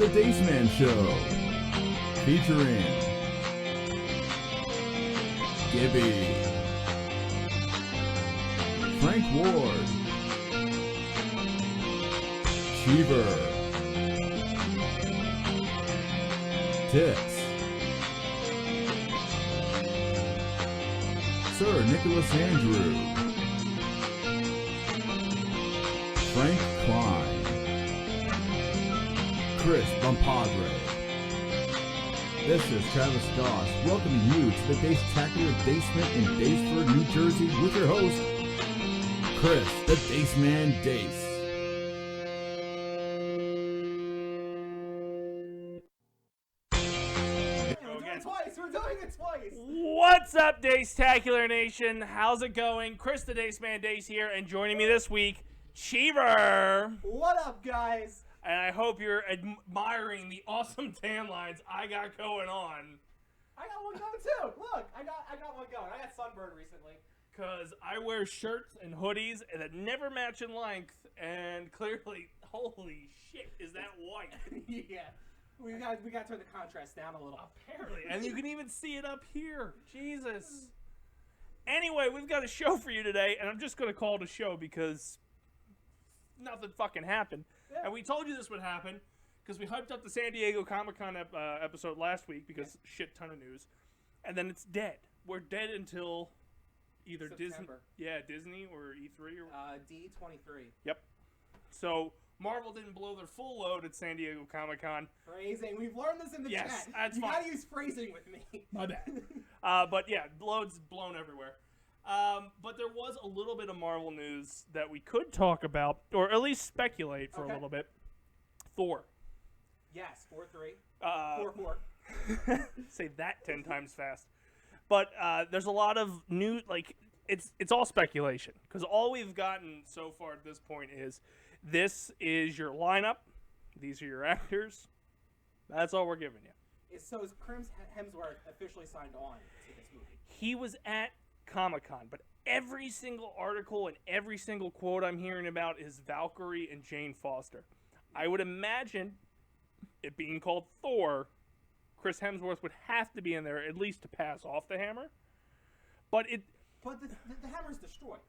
The Dace Man Show, featuring Gibby, Frank Ward, Cheever, Tits, Sir Nicholas Andrew, Frank Klein, Chris Bumpadre. This is Travis Goss welcoming you to the Dace-tacular Basement in Daceford, New Jersey with your host, Chris, the Dace Man Dace. We're doing it twice! What's up, Dace-tacular Nation? How's it going? Chris, the Dace Man Dace here, and joining me this week, Cheever. What up, guys? And I hope you're admiring the awesome tan lines I got going on. I got one going too. Look, I got one going. I got sunburned recently. Cause I wear shirts and hoodies that never match in length, and clearly, holy shit, is that white? Yeah, we got to turn the contrast down a little. Apparently, and you can even see it up here. Jesus. Anyway, we've got a show for you today, and I'm just gonna call it a show because nothing fucking happened. Yeah. And we told you this would happen because we hyped up the San Diego Comic-Con episode last week because shit ton of news, and then it's dead. We're dead until either September. Disney or E3 or D23. Yep. So Marvel didn't blow their full load at San Diego Comic-Con. Phrasing. We've learned this in the Yes, chat. that's you fine. gotta use phrasing with me. My bad. But yeah, loads blown everywhere. But there was a little bit of Marvel news that we could talk about, or at least speculate for a little bit. Thor. Yes, 4-3. 4-4. Say that 10 times fast. But there's a lot of new, like, it's all speculation. Because all we've gotten so far at this point is, this is your lineup. These are your actors. That's all we're giving you. So is Chris Hemsworth officially signed on to this movie? He was at Comic-Con, but every single article and every single quote I'm hearing about is Valkyrie and Jane Foster. I would imagine, it being called Thor, Chris Hemsworth would have to be in there at least to pass off the hammer. But the hammer's destroyed.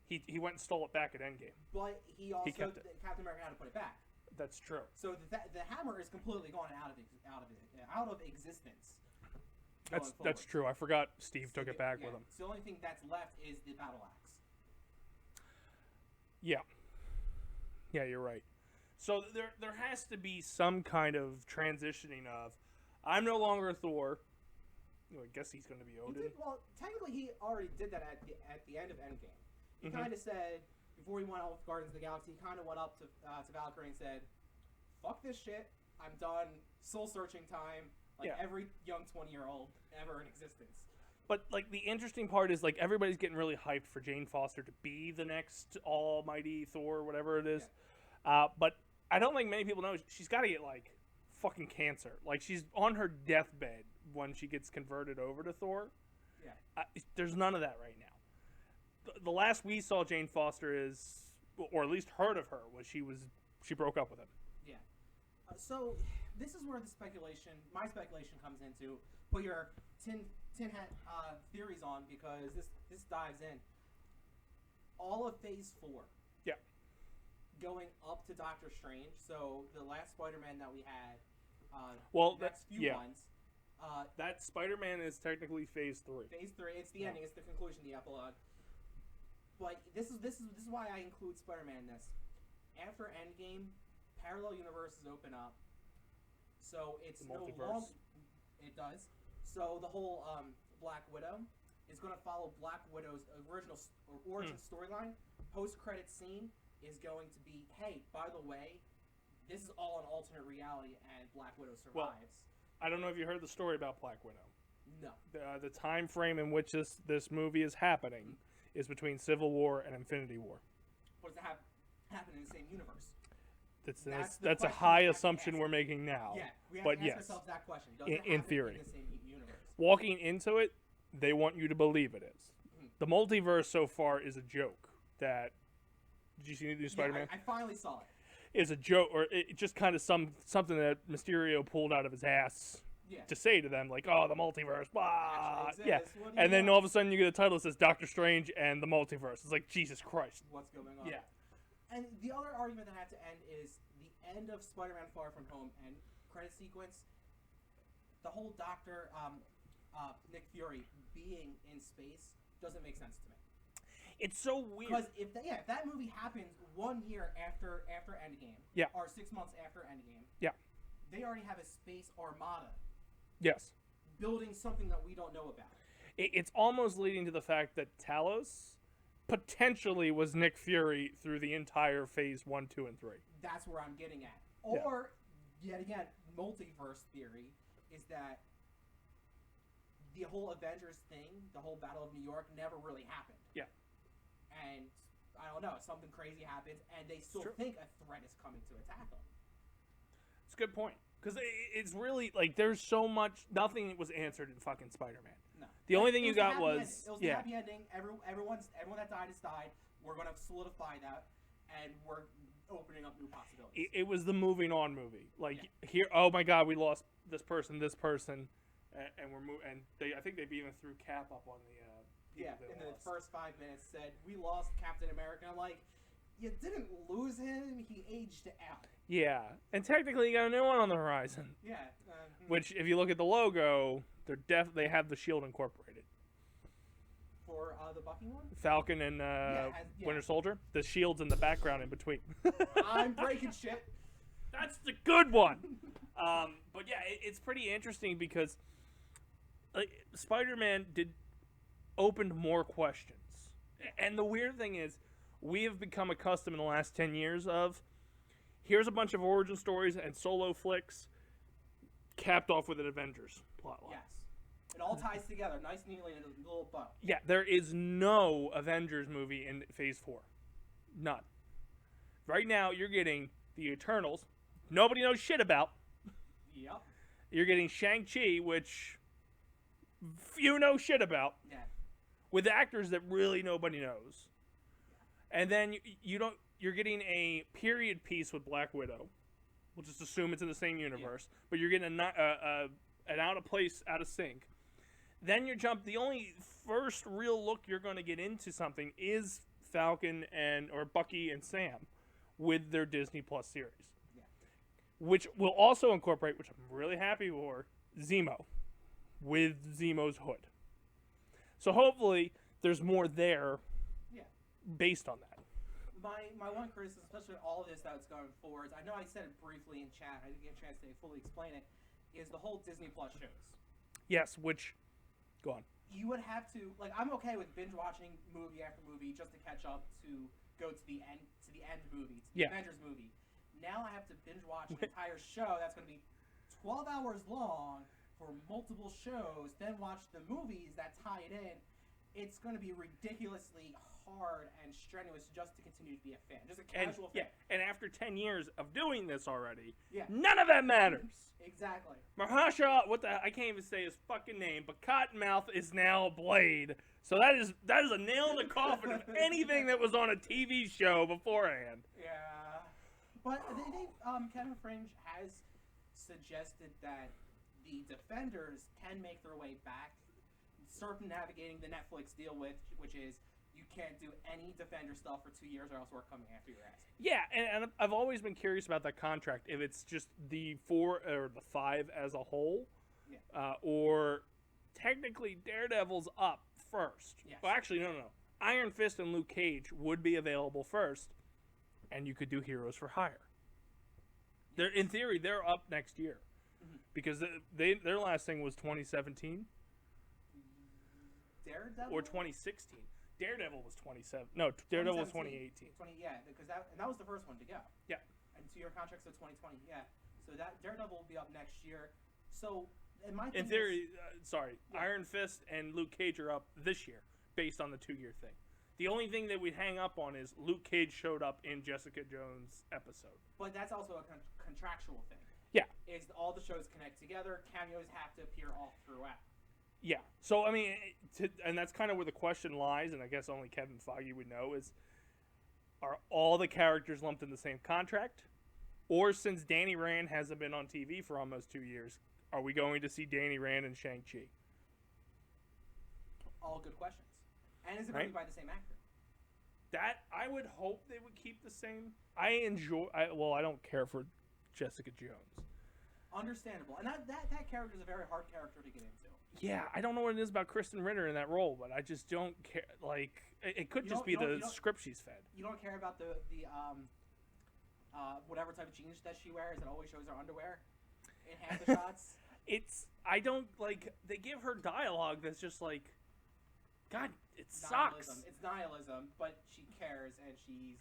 He went and stole it back at Endgame. But he also kept it. Captain America had to put it back. That's true. So the hammer is completely gone out of existence. That's true. I forgot Steve took it back with him. So the only thing that's left is the battle axe. Yeah. Yeah, you're right. So there has to be some kind of transitioning of, I'm no longer Thor. I guess he's going to be Odin. Well, technically he already did that at the end of Endgame. He kind of said, before he went off Guardians of the Galaxy, he kind of went up to Valkyrie and said, fuck this shit, I'm done, soul-searching time, like every young 20-year-old ever in existence. But, like, the interesting part is, like, everybody's getting really hyped for Jane Foster to be the next almighty Thor, whatever it is. Yeah. But I don't think many people know she's got to get, like, fucking cancer. Like, she's on her deathbed when she gets converted over to Thor. Yeah. There's none of that right now. The last we saw Jane Foster is, or at least heard of her, was she broke up with him. Yeah. So this is where my speculation comes into. Put your tin hat theories on, because this dives in. All of Phase 4. Yeah. Going up to Doctor Strange. So the last Spider-Man that we had. Next few ones. That Spider-Man is technically Phase 3. Phase 3. It's the ending. It's the conclusion. The epilogue. But this is why I include Spider-Man in this. After Endgame, parallel universes open up. So it's the multiverse. It does. So the whole Black Widow is going to follow Black Widow's original origin storyline. Post-credit scene is going to be, hey, by the way, this is all an alternate reality, and Black Widow survives. Well, I don't know if you heard the story about Black Widow. No. The time frame in which this movie is happening is between Civil War and Infinity War. But does it happen in the same universe? That's a high assumption we're making now. Yeah, we have but to ask ourselves that question. Does it happen in theory. In the same universe? Walking into it, they want you to believe it is. The multiverse so far is a joke. Did you see the new Spider-Man? I finally saw it. is a joke, or it just kind of something that Mysterio pulled out of his ass to say to them, like, "Oh, the multiverse, blah." Yeah, and then all of a sudden you get a title that says Doctor Strange and the multiverse. It's like, Jesus Christ, what's going on? Yeah. And the other argument that I have to end is the end of Spider-Man: Far From Home and credit sequence. The whole Doctor Nick Fury being in space doesn't make sense to me. It's so weird. Because if that movie happens 1 year after Endgame, or 6 months after Endgame, they already have a space armada. Yes. Building something that we don't know about. It's almost leading to the fact that Talos potentially was Nick Fury through the entire Phase 1, 2, and 3. That's where I'm getting at. Or, yet again, multiverse theory is that the whole Avengers thing, the whole Battle of New York, never really happened. Yeah. And, I don't know, something crazy happens, and they still think a threat is coming to attack them. It's a good point. Because it's really, like, there's so much, nothing was answered in fucking Spider-Man. No. The only thing you got was... It was a happy ending. Everyone that died has died. We're going to solidify that, and we're opening up new possibilities. It was the moving on movie. Like, here, oh my God, we lost this person, and we're moving, and I think they even threw Cap up on the... in the first 5 minutes said, we lost Captain America. I'm like, you didn't lose him, he aged out. Yeah, and technically you got a new one on the horizon. Yeah. Which, if you look at the logo, they have the shield incorporated. For the Bucky one? Falcon and Winter Soldier. The shield's in the background in between. I'm breaking shit. That's the good one. But yeah, it's pretty interesting because Spider-Man opened more questions. And the weird thing is, we have become accustomed in the last 10 years of, here's a bunch of origin stories and solo flicks capped off with an Avengers plotline. Yes. It all ties together nice and neatly in a little bow. Yeah, there is no Avengers movie in Phase 4. None. Right now, you're getting the Eternals. Nobody knows shit about. Yep. You're getting Shang-Chi, which few know shit about. Yeah. With actors that really nobody knows. And then you're getting a period piece with Black Widow. We'll just assume it's in the same universe. But you're getting an out of place, out of sync. Then the only first real look you're going to get into something is Falcon or Bucky and Sam with their Disney Plus series. Yeah. Which will also incorporate, which I'm really happy for, Zemo. With Zemo's hood. So hopefully there's more there based on that. My one criticism, especially with all of this that's going forward, I know I said it briefly in chat, I didn't get a chance to fully explain it, is the whole Disney Plus shows. Yes, which... Go on. You would have to... Like, I'm okay with binge-watching movie after movie just to catch up to go to the end movie, to the Avengers movie. Now I have to binge-watch an entire show that's going to be 12 hours long for multiple shows, then watch the movies that tie it in. It's going to be ridiculously hard and strenuous just to continue to be a fan. Just a casual fan. Yeah, and after 10 years of doing this already, none of that matters. Exactly. Mahershala, I can't even say his fucking name, but Cottonmouth is now Blade. So that is a nail in the coffin of anything that was on a TV show beforehand. Yeah. But Kevin Fringe has suggested that the Defenders can make their way back, circumnavigating the Netflix deal which is you can't do any Defender stuff for 2 years or else we're coming after your ass. Yeah, and I've always been curious about that contract, if it's just the 4 or the 5 as a whole, or technically Daredevil's up first. Yes. Well, actually, no. Iron Fist and Luke Cage would be available first, and you could do Heroes for Hire. Yes. In theory, they're up next year. Because their last thing was 2017? Daredevil? Or 2016. Daredevil was 27. No, Daredevil was 2018. Because that was the first one to go. Yeah. And 2-year contracts to 2020. Yeah. So that Daredevil will be up next year. So in theory, Iron Fist and Luke Cage are up this year based on the 2-year thing. The only thing that we'd hang up on is Luke Cage showed up in Jessica Jones' episode. But that's also a contractual thing. Yeah. Is all the shows connect together, cameos have to appear all throughout. Yeah. So, I mean, and that's kind of where the question lies, and I guess only Kevin Feige would know, is are all the characters lumped in the same contract? Or since Danny Rand hasn't been on TV for almost 2 years, are we going to see Danny Rand and Shang-Chi? All good questions. And is it going to be by the same actor? That I would hope they would keep the same. I don't care for Jessica Jones. Understandable. And that character is a very hard character to get into. Yeah, I don't know what it is about Kristen Ritter in that role, but I just don't care. Like, it could just be the script she's fed. You don't care about the whatever type of jeans that she wears that always shows her underwear in half the shots? I don't, like, they give her dialogue that's just like, God, it nihilism. sucks. It's nihilism, but she cares and she's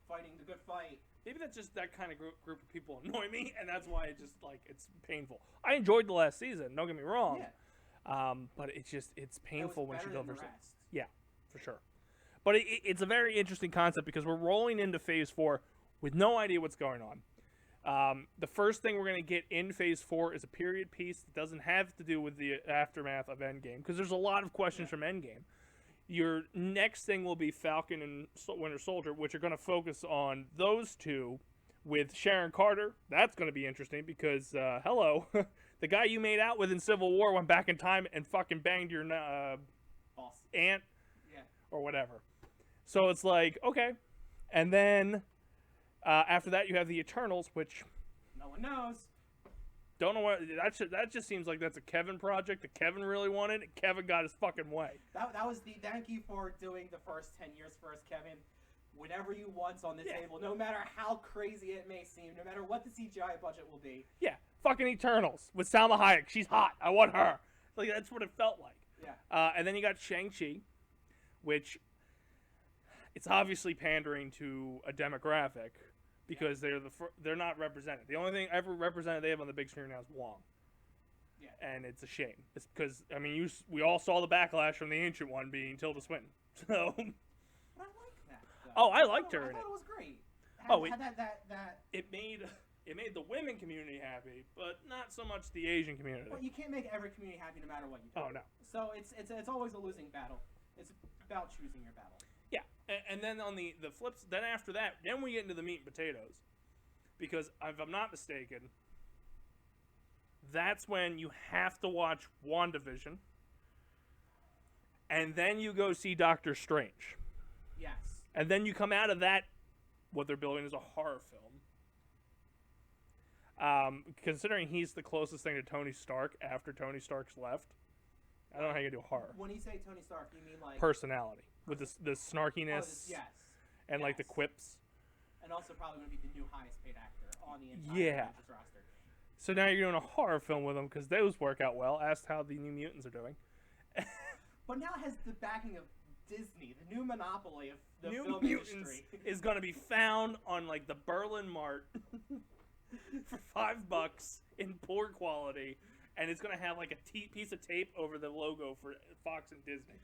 fighting the good fight. Maybe that's just that kind of group of people annoy me, and that's why it's painful. I enjoyed the last season, don't get me wrong. Yeah. But it's painful when she delivers it. Rest. Yeah, for sure. But it's a very interesting concept because we're rolling into Phase 4 with no idea what's going on. The first thing we're going to get in Phase 4 is a period piece that doesn't have to do with the aftermath of Endgame, because there's a lot of questions from Endgame. Your next thing will be Falcon and Winter Soldier, which are going to focus on those two with Sharon Carter. That's going to be interesting because, hello, the guy you made out with in Civil War went back in time and fucking banged your Boss. aunt Yeah. or whatever. So it's like, okay. And then after that, you have the Eternals, which No one knows. don't know what that just seems like that's a Kevin project that Kevin really wanted. And Kevin got his fucking way. That was the thank you for doing the first 10 years for us, Kevin. Whatever you want on the table, no matter how crazy it may seem, no matter what the CGI budget will be. Yeah, fucking Eternals with Salma Hayek. She's hot. I want her. Like, that's what it felt like. Yeah. And then you got Shang-Chi, which it's obviously pandering to a demographic because they're not represented. The only thing ever represented they have on the big screen now is Wong. Yeah. And it's a shame. It's because, I mean, we all saw the backlash from the Ancient One being Tilda Swinton. So. But I like that. Though. Oh, I liked her I in thought it. it was great. It made the women community happy, but not so much the Asian community. Well, you can't make every community happy no matter what you do. Oh, no. So it's always a losing battle. It's about choosing your battle. Yeah, and then on the flips, then after that, then we get into the meat and potatoes. Because if I'm not mistaken, that's when you have to watch WandaVision. And then you go see Doctor Strange. Yes. And then you come out of that, what they're building is a horror film. Considering he's the closest thing to Tony Stark after Tony Stark's left, I don't know how you do horror. When you say Tony Stark, you mean like... Personality. With the snarkiness. Yes. And like the quips. And also probably going to be the new highest paid actor on the entire Avengers roster. So now you're doing a horror film with them because those work out well. Asked how the New Mutants are doing. But now it has the backing of Disney, the new monopoly of the New film Mutants industry. is going to be found on like the Berlin Mart for $5 in poor quality, and it's going to have like a piece of tape over the logo for Fox and Disney.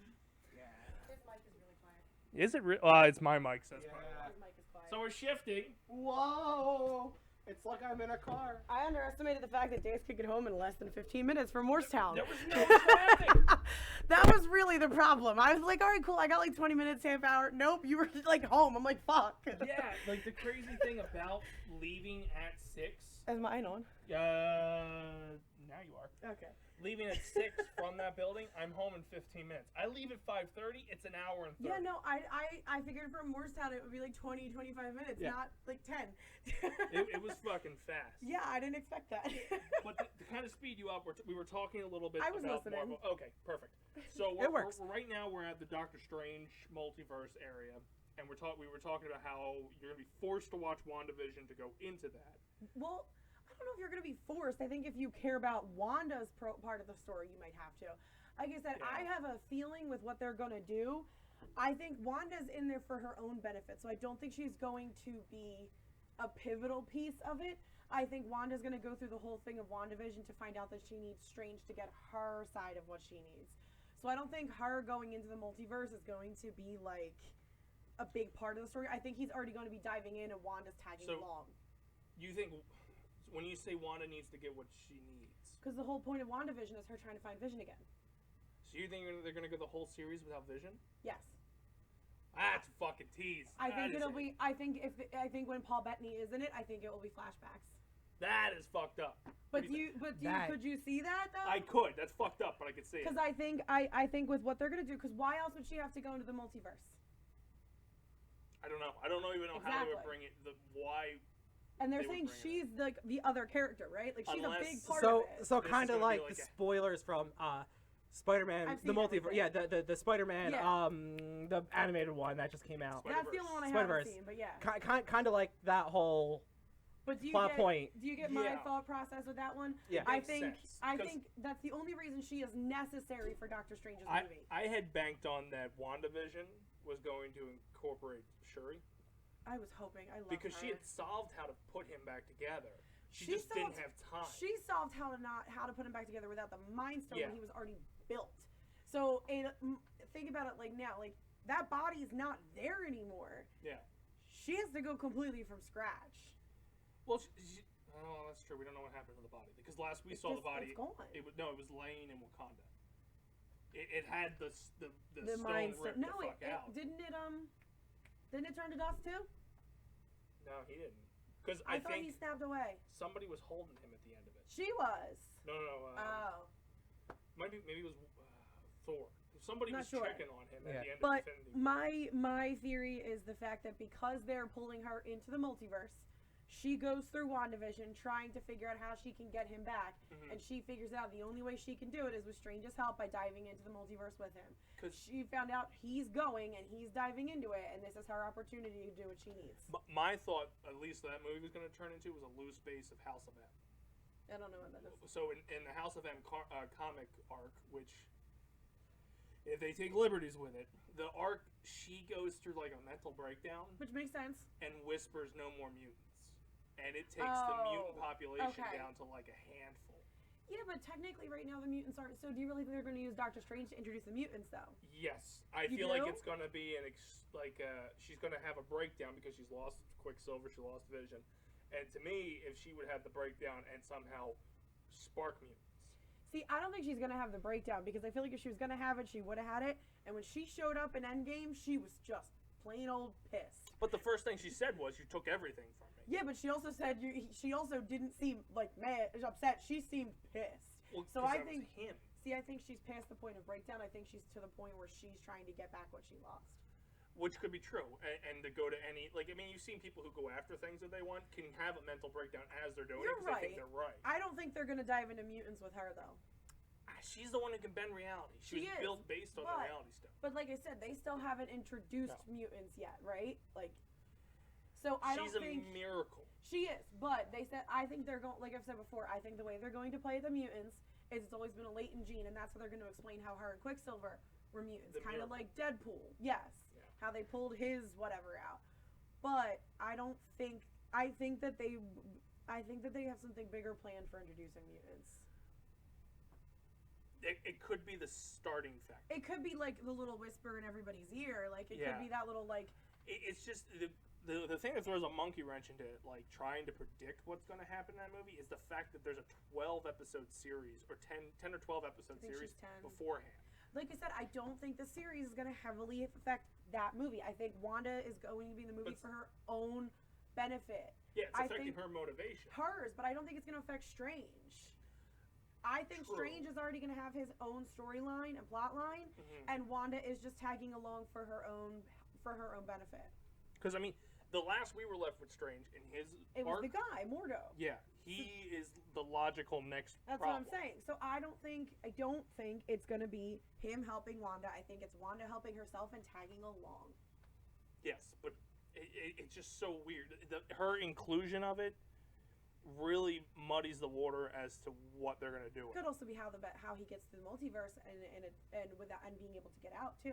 Yeah. His mic is really quiet. Is it? It's my mic. So that's probably why. His mic is quiet. So we're shifting. Whoa! It's like I'm in a car. I underestimated the fact that Dace could get home in less than 15 minutes from Morristown. There was no traffic. That was really the problem. I was like, all right, cool. I got like 20 minutes, half hour. Nope, you were like home. I'm like, fuck. Yeah, like the crazy thing about leaving at 6. Is mine on? Now you are. Okay. Leaving at 6 from that building, I'm home in 15 minutes. I leave at 5:30, it's an hour and 30. Yeah, no, I figured from Morristown it would be like 20, 25 minutes, not like 10. It was fucking fast. Yeah, I didn't expect that. But to kind of speed you up, we were talking a little bit I was about listening. Marvel. Okay, perfect. So It works. right now we're at the Doctor Strange multiverse area, and we were talking about how you're going to be forced to watch WandaVision to go into that. Well, I don't know if you're going to be forced. I think if you care about Wanda's part of the story, you might have to. Like I said, I have a feeling with what they're going to do. I think Wanda's in there for her own benefit, so I don't think she's going to be a pivotal piece of it. I think Wanda's going to go through the whole thing of WandaVision to find out that she needs Strange to get her side of what she needs. So I don't think her going into the multiverse is going to be like a big part of the story. I think he's already going to be diving in and Wanda's tagging along. You think, when you say Wanda needs to get what she needs? Because the whole point of WandaVision is her trying to find Vision again. So you think they're going to go the whole series without Vision? Yes. That's a fucking tease. I think That is it'll be. I think when Paul Bettany is in it, I think it will be flashbacks. That is fucked up. But could you see that though? I could. That's fucked up, but I could see it. Because I think with what they're gonna do, because why else would she have to go into the multiverse? I don't know. I don't even know how they would bring it. Why? And they're saying she's like the other character, right? Like she's a big part of it. So kind of like the spoilers from Spider-Man, the multiverse. Yeah, the Spider-Man, the animated one that just came out. That's the only one I haven't seen, but yeah. Kind of like that whole. But do you get my thought process with that one? Yeah, I think that's the only reason she is necessary for Doctor Strange's movie. I had banked on that WandaVision was going to incorporate Shuri. I was hoping. I love because her. she had solved how to put him back together. She just didn't have time. She solved how to put him back together without the Mind Stone when he was already built. So think about it like now, like that body is not there anymore. Yeah. She has to go completely from scratch. Well, that's true. We don't know what happened to the body because last we saw the body. It's gone. It was laying in Wakanda. It had the Mind stone ripped the fuck out. Didn't it turn to dust too? No, he didn't. Because I thought he snapped away. Somebody was holding him at the end of it. She was. No. Maybe it was Thor. Somebody was checking on him at the end of Infinity War. my theory is the fact that because they're pulling her into the multiverse, she goes through WandaVision trying to figure out how she can get him back, and she figures out the only way she can do it is with Strange's help by diving into the multiverse with him. Because she found out he's going and he's diving into it, and this is her opportunity to do what she needs. My thought, at least that movie was going to turn into, was a loose base of House of M. I don't know what that is. So in the House of M comic arc, which if they take liberties with it, the arc, she goes through like a mental breakdown. Which makes sense. And whispers no more mutants. And it takes the mutant population down to like a handful. Yeah, but technically right now the mutants aren't. So do you really think they're going to use Doctor Strange to introduce the mutants though? Yes. I feel like it's going to be she's going to have a breakdown because she's lost Quicksilver, she lost Vision. And to me, if she would have the breakdown and somehow spark mutants. See, I don't think she's going to have the breakdown because I feel like if she was going to have it, she would have had it. And when she showed up in Endgame, she was just plain old pissed. But the first thing she said was, "You took everything from me." Yeah, but she also said she also didn't seem like mad, upset. She seemed pissed. Well, so I think him. See, I think she's past the point of breakdown. I think she's to the point where she's trying to get back what she lost. Which could be true, and to go to any you've seen people who go after things that they want can have a mental breakdown as they're doing it because they think they're right. I don't think they're gonna dive into mutants with her though. She's the one who can bend reality. She was built based on the reality stuff. But like I said, they still haven't introduced mutants yet, right? Like, so I don't think she's a miracle. She is, but they said I think they're going. Like I've said before, I think the way they're going to play the mutants is it's always been a latent gene, and that's how they're going to explain how her and Quicksilver were mutants, kind of like Deadpool. Yes, how they pulled his whatever out. But I don't think. I think that they have something bigger planned for introducing mutants. It could be the starting factor. It could be like the little whisper in everybody's ear. Like it could be that little like. It's just the thing that throws a monkey wrench into it, like trying to predict what's going to happen in that movie, is the fact that there's a 12-episode series or 10 or 12-episode series beforehand. Like I said, I don't think the series is going to heavily affect that movie. I think Wanda is going to be in the movie for her own benefit. Yeah, it's affecting her motivation. Hers, but I don't think it's going to affect Strange. I think Strange is already going to have his own storyline and plot line, and Wanda is just tagging along for her own benefit. Because I mean, the last we were left with Strange in his was the guy Mordo. Yeah, he is the logical next. That's problem. what I'm saying. So I don't think it's going to be him helping Wanda. I think it's Wanda helping herself and tagging along. Yes, but it's just so weird. Her inclusion of it really muddies the water as to what they're going to do. It could also be how he gets to the multiverse and without and being able to get out too.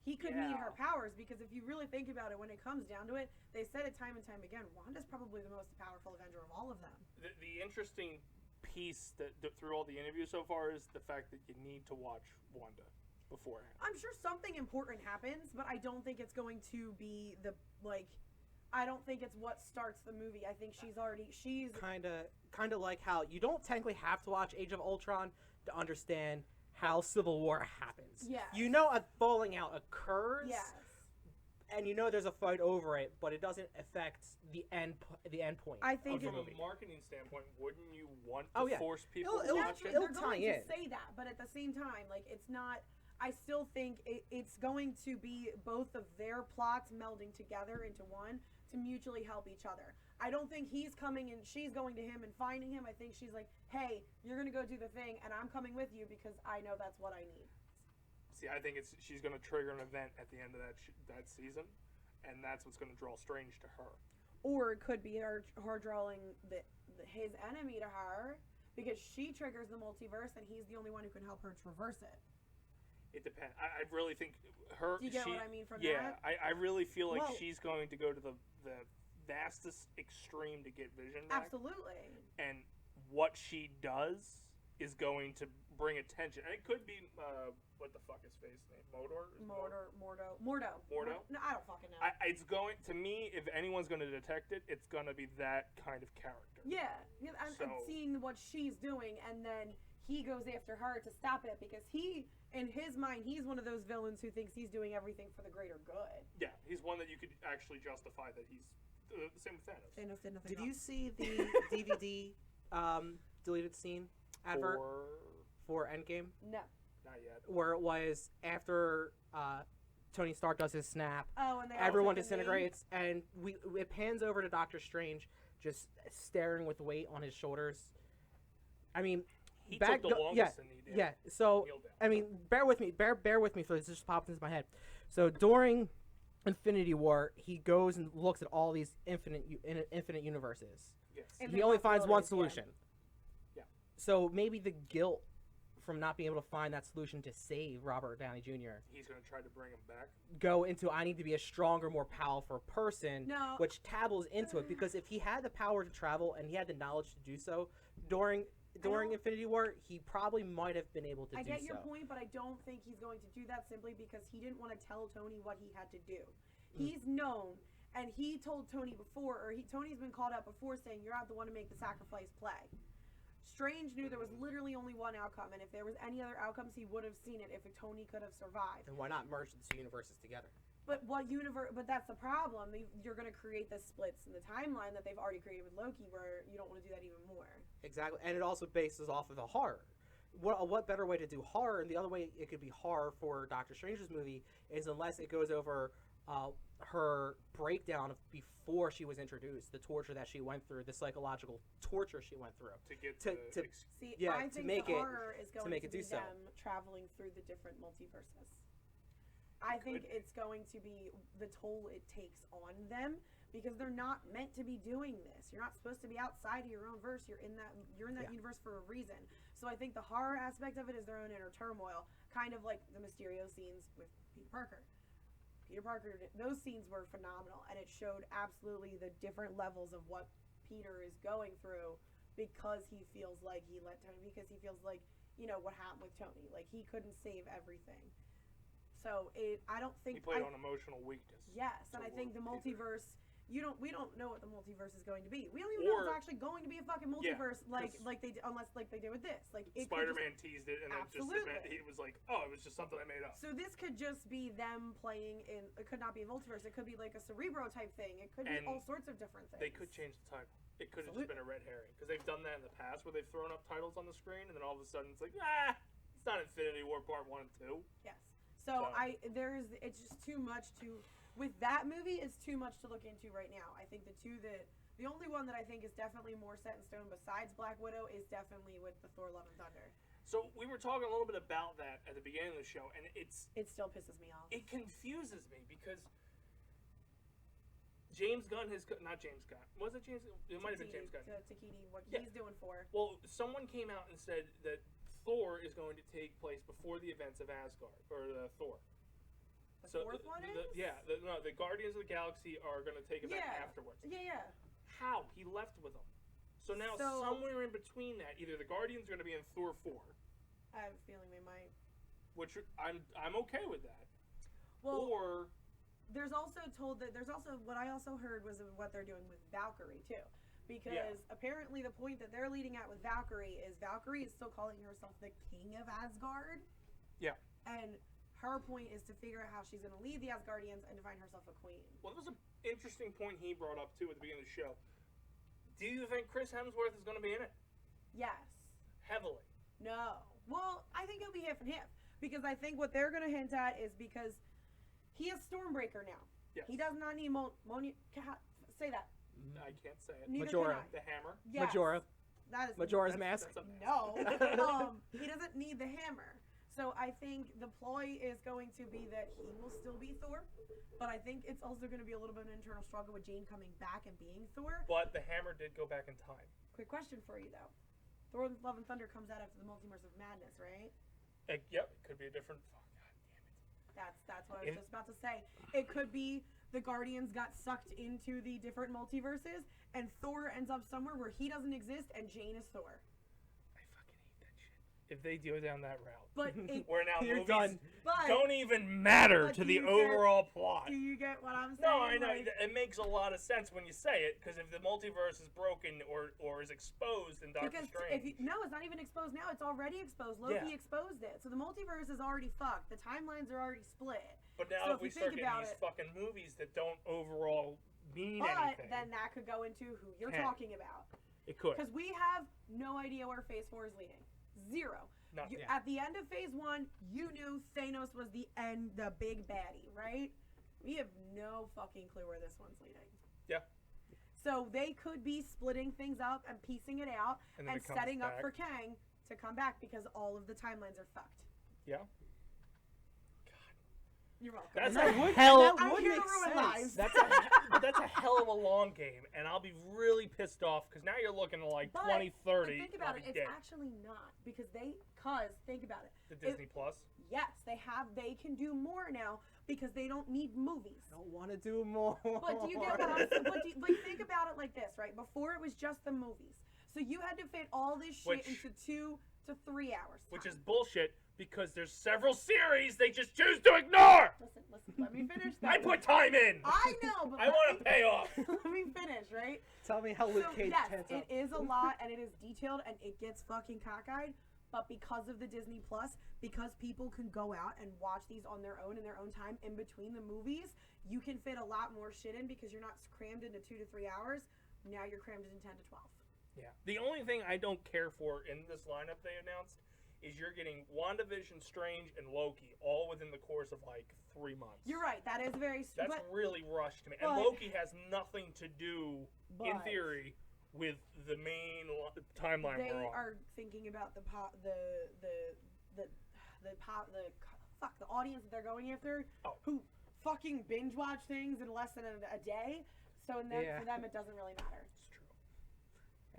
He could need her powers because if you really think about it, when it comes down to it, they said it time and time again. Wanda's probably the most powerful Avenger of all of them. The interesting piece that through all the interviews so far is the fact that you need to watch Wanda beforehand. I'm sure something important happens, but I don't think it's going to be I don't think it's what starts the movie. I think she's kind of like how you don't technically have to watch Age of Ultron to understand how Civil War happens. Yes. You know a falling out occurs. Yes. And you know there's a fight over it, but it doesn't affect the end point. I think from a marketing standpoint, wouldn't you want to force people to It'll watch it? They're going to say that, but at the same time, like, it's not. I still think it's going to be both of their plots melding together into one to mutually help each other. I don't think he's coming and she's going to him and finding him. I think she's like, hey, you're going to go do the thing, and I'm coming with you because I know that's what I need. See, I think she's going to trigger an event at the end of that season, and that's what's going to draw Strange to her. Or it could be her drawing his enemy to her because she triggers the multiverse, and he's the only one who can help her traverse it. It depends. I really think her. Do you get what I mean from that? Yeah, I really feel like she's going to go to the vastest extreme to get Vision back. Absolutely. And what she does is going to bring attention. And it could be what the fuck is his name? Mordo. No, I don't fucking know. It's going to me. If anyone's going to detect it, it's going to be that kind of character. Yeah, I'm seeing what she's doing, and then he goes after her to stop it because in his mind, he's one of those villains who thinks he's doing everything for the greater good. Yeah, he's one that you could actually justify that he's the same with Thanos. Did you see the DVD deleted scene advert for Endgame? No. Not yet. Where it was after Tony Stark does his snap, and everyone disintegrates, and it pans over to Doctor Strange just staring with weight on his shoulders. I mean, he took the longest and he did. Yeah, so, I mean, bear with me, so this just popped into my head. So, during Infinity War, he goes and looks at all these infinite universes. Yes. He only finds one solution. Yeah. So, maybe the guilt from not being able to find that solution to save Robert Downey Jr. He's going to try to bring him back. Go into, I need to be a stronger, more powerful person, no. which tabbles into it, because if he had the power to travel and he had the knowledge to do so during Infinity War, he probably might have been able to do so. I get your point, but I don't think he's going to do that simply because he didn't want to tell Tony what he had to do. He's known, and he told Tony before, Tony's been called out before saying, you're not the one to make the sacrifice play. Strange knew there was literally only one outcome, and if there was any other outcomes, he would have seen it if Tony could have survived. And why not merge the two universes together? But But that's the problem. You're going to create the splits in the timeline that they've already created with Loki, where you don't want to do that even more. Exactly, and it also bases off of the horror. What better way to do horror? And the other way it could be horror for Doctor Strange's movie is unless it goes over her breakdown of before she was introduced, the torture that she went through, the psychological torture she went through to get I think make the horror is going to be so. them traveling through the different multiverses. I think it's going to be the toll it takes on them because they're not meant to be doing this. You're not supposed to be outside of your own verse. You're in that universe for a reason. So I think the horror aspect of it is their own inner turmoil, kind of like the Mysterio scenes with Peter Parker. Those scenes were phenomenal, and it showed absolutely the different levels of what Peter is going through because he feels like he let Tony, because he feels like, what happened with Tony. Like, he couldn't save everything. So I don't think... He played on emotional weakness. Yes, and I think the multiverse... We don't know what the multiverse is going to be. We don't even know if it's actually going to be a fucking multiverse like they did with this. Like Spider-Man teased it, and then he was like, "Oh, it was just something I made up." So this could just be them playing in. It could not be a multiverse. It could be like a Cerebro type thing. It could be all sorts of different things. They could change the title. It could have just been a red herring because they've done that in the past where they've thrown up titles on the screen, and then all of a sudden it's like, it's not Infinity War Part 1 and 2. Yes. So it's just too much to. With that movie, it's too much to look into right now. I think the only one that I think is definitely more set in stone besides Black Widow is definitely with the Thor: Love and Thunder. So we were talking a little bit about that at the beginning of the show, and it still pisses me off. It confuses me because James Gunn not James Gunn. Was it James? It might have been James Gunn. Takiti, what he's doing for. Well, someone came out and said that Thor is going to take place before the events of Asgard or Thor. The fourth one is? The Guardians of the Galaxy are going to take it back afterwards. Yeah. How? He left with them. So now somewhere in between that, either the Guardians are going to be in Thor 4. I have a feeling they might. Which I'm okay with that. Well, or there's also what I also heard was what they're doing with Valkyrie too. Because apparently the point that they're leading at with Valkyrie is still calling herself the king of Asgard. Yeah. And her point is to figure out how she's going to lead the Asgardians and to find herself a queen. Well, that was an interesting point he brought up, too, at the beginning of the show. Do you think Chris Hemsworth is going to be in it? Yes. Heavily. No. Well, I think he'll be half and half. Because I think what they're going to hint at is because he is Stormbreaker now. Yes. He does not need say that. I can't say it. Neither Majora. can I. The hammer? Yes. Majora. That is Majora's Mask. That's a mess. No. He doesn't need the hammer. So I think the ploy is going to be that he will still be Thor, but I think it's also going to be a little bit of an internal struggle with Jane coming back and being Thor. But the hammer did go back in time. Quick question for you though. Thor: Love and Thunder comes out after the Multiverse of Madness, right? Yep, it could be a different... Oh, God damn it. That's what I was just about to say. It could be the Guardians got sucked into the different multiverses, and Thor ends up somewhere where he doesn't exist, and Jane is Thor. I fucking hate that shit. If they go down that route. But Where now You're movies done. don't even matter but to do the you overall plot. do you get what I'm saying? No, I know. Like, It makes a lot of sense when you say it, because if the multiverse is broken or is exposed in Doctor because Strange... no, it's not even exposed now. It's already exposed. Loki Yeah. exposed it. So the multiverse is already fucked. The timelines are already split. But now so if we you start think getting about these it- fucking movies that don't overall mean But anything... then that could go into who you're Can. talking about. It could. Because we have no idea where Phase 4 is leading. Zero. No. At the end of Phase 1, you knew Thanos was the big baddie, right? We have no fucking clue where this one's leading. Yeah. So they could be splitting things up and piecing it out And and then it comes setting up back. for Kang to come back because all of the timelines are fucked. Yeah. You're welcome. That's That a would, hell... that I'm would here to make ruin lives. sense. That's a hell of a long game, and I'll be really pissed off because now you're looking to like But 2030. think about I'll it. be It's dead. actually not because think about it. The Disney Plus. Yes, they can do more now because they don't need movies. I don't want to do more. But do you get what I'm saying? But think about it like this, right? Before it was just the movies. So you had to fit all this shit Which- into 2 to 3 hours. Which is time. bullshit because there's several series they just choose to ignore. Listen, let me finish that. I put time in. I know, but I want to pay off. Let me finish, right? Tell me how Luke So Cage yes, tensed it up. is a lot and it is detailed and it gets fucking cockeyed. But because of the Disney Plus, because people can go out and watch these on their own in their own time in between the movies, you can fit a lot more shit in because you're not crammed into 2 to 3 hours. Now you're crammed into 10 to 12. Yeah. The only thing I don't care for in this lineup they announced is you're getting WandaVision, Strange, and Loki all within the course of like 3 months. You're right. That is very. That's but, really rushed to me. And but- Loki has nothing to do, in But- theory, with the main timeline they we're on. are thinking about the audience that they're going after, Oh. who fucking binge watch things in less than a day. So for them, it doesn't really matter. It's true.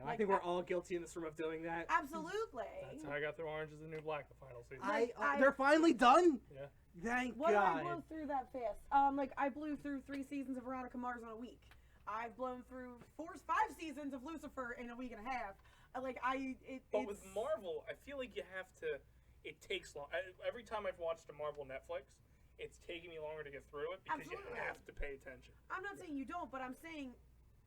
And I think we're all guilty in this room of doing that. Absolutely. That's how I got through Orange is the New Black, the final season. They're finally done. Yeah. Thank What did I God. blow through that fast? I blew through 3 seasons of Veronica Mars in a week. I've blown through 5 seasons of Lucifer in a week and a half. But with Marvel, I feel like you have to. It takes long. Every time I've watched a Marvel Netflix, it's taking me longer to get through it because Absolutely. you have to pay attention. I'm not saying you don't, but I'm saying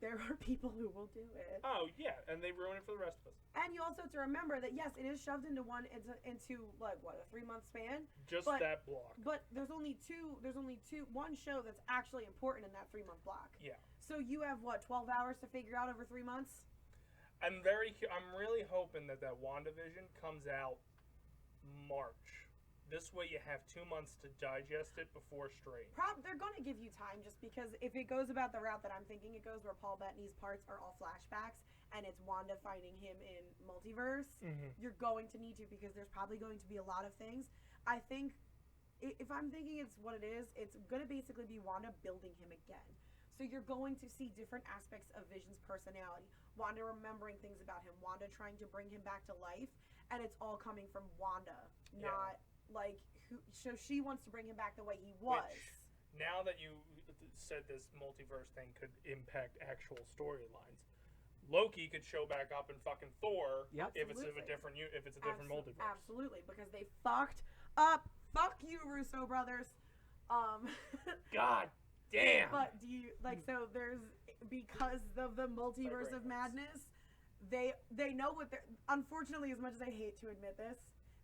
there are people who will do it. Oh yeah, and they ruin it for the rest of us. And you also have to remember that yes, it is shoved into like what, a 3-month span. Just But- that block. But there's only one show that's actually important in that 3-month block. Yeah. So you have what, 12 hours to figure out over 3 months? I'm really hoping that WandaVision comes out March. This way you have 2 months to digest it before Strange. They're gonna give you time just because if it goes about the route that I'm thinking it goes, where Paul Bettany's parts are all flashbacks and it's Wanda finding him in multiverse, you're going to need to because there's probably going to be a lot of things. I think if I'm thinking it's what it is, it's gonna basically be Wanda building him again. So you're going to see different aspects of Vision's personality. Wanda remembering things about him, Wanda trying to bring him back to life, and it's all coming from Wanda, not like so she wants to bring him back the way he was. Which, now that you said this multiverse thing could impact actual storylines, Loki could show back up in fucking Thor if it's a different multiverse. Absolutely, because they fucked up. Fuck you, Russo brothers. God Damn. But do you like so? There's because of the multiverse of madness, they know what they're. Unfortunately, as much as I hate to admit this,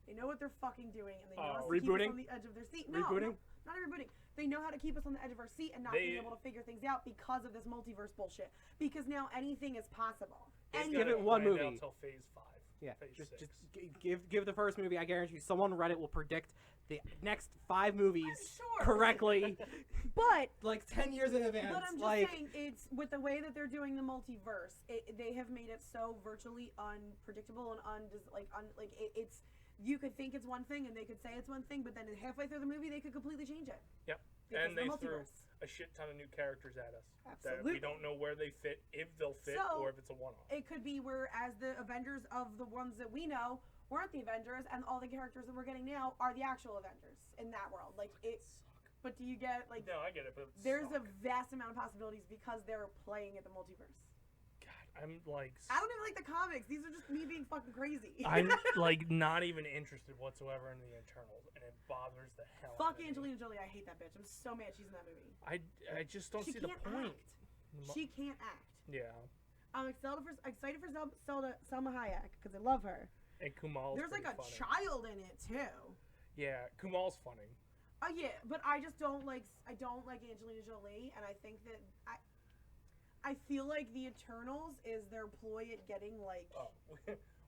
they know what they're fucking doing, and they know how to keep us on the edge of their seat. No, not rebooting. They know how to keep us on the edge of our seat and not being able to figure things out because of this multiverse bullshit. Because now anything is possible. Give it one movie until phase 5. Yeah, phase 6. just give the first movie. I guarantee you, someone on Reddit will predict the next 5 movies correctly. But like 10 years in advance. But I'm just saying, it's with the way that they're doing the multiverse, they have made it so virtually unpredictable and it's. You could think it's one thing and they could say it's one thing, but then halfway through the movie they could completely change it. Yep. And they threw a shit ton of new characters at us. Absolutely. That we don't know where they fit, if they'll fit, or if it's a one-off. It could be whereas the Avengers of the ones that we know weren't the Avengers, and all the characters that we're getting now are the actual Avengers in that world. Like it. But do you get like? No, I get it. But there's a vast amount of possibilities because they're playing at the multiverse. I'm like. I don't even like the comics. These are just me being fucking crazy. I'm like not even interested whatsoever in the Eternals, and it bothers the hell. Fuck out of me. Angelina Jolie. I hate that bitch. I'm so mad she's in that movie. I just don't see the point. She can't act. Yeah. I'm excited for Selma Hayek because I love her. And Kumal's There's like a funny. child in it too. Yeah, Kumal's funny. Yeah, but I just don't like. I don't like Angelina Jolie, and I think that I feel like the Eternals is their ploy at getting like. Oh,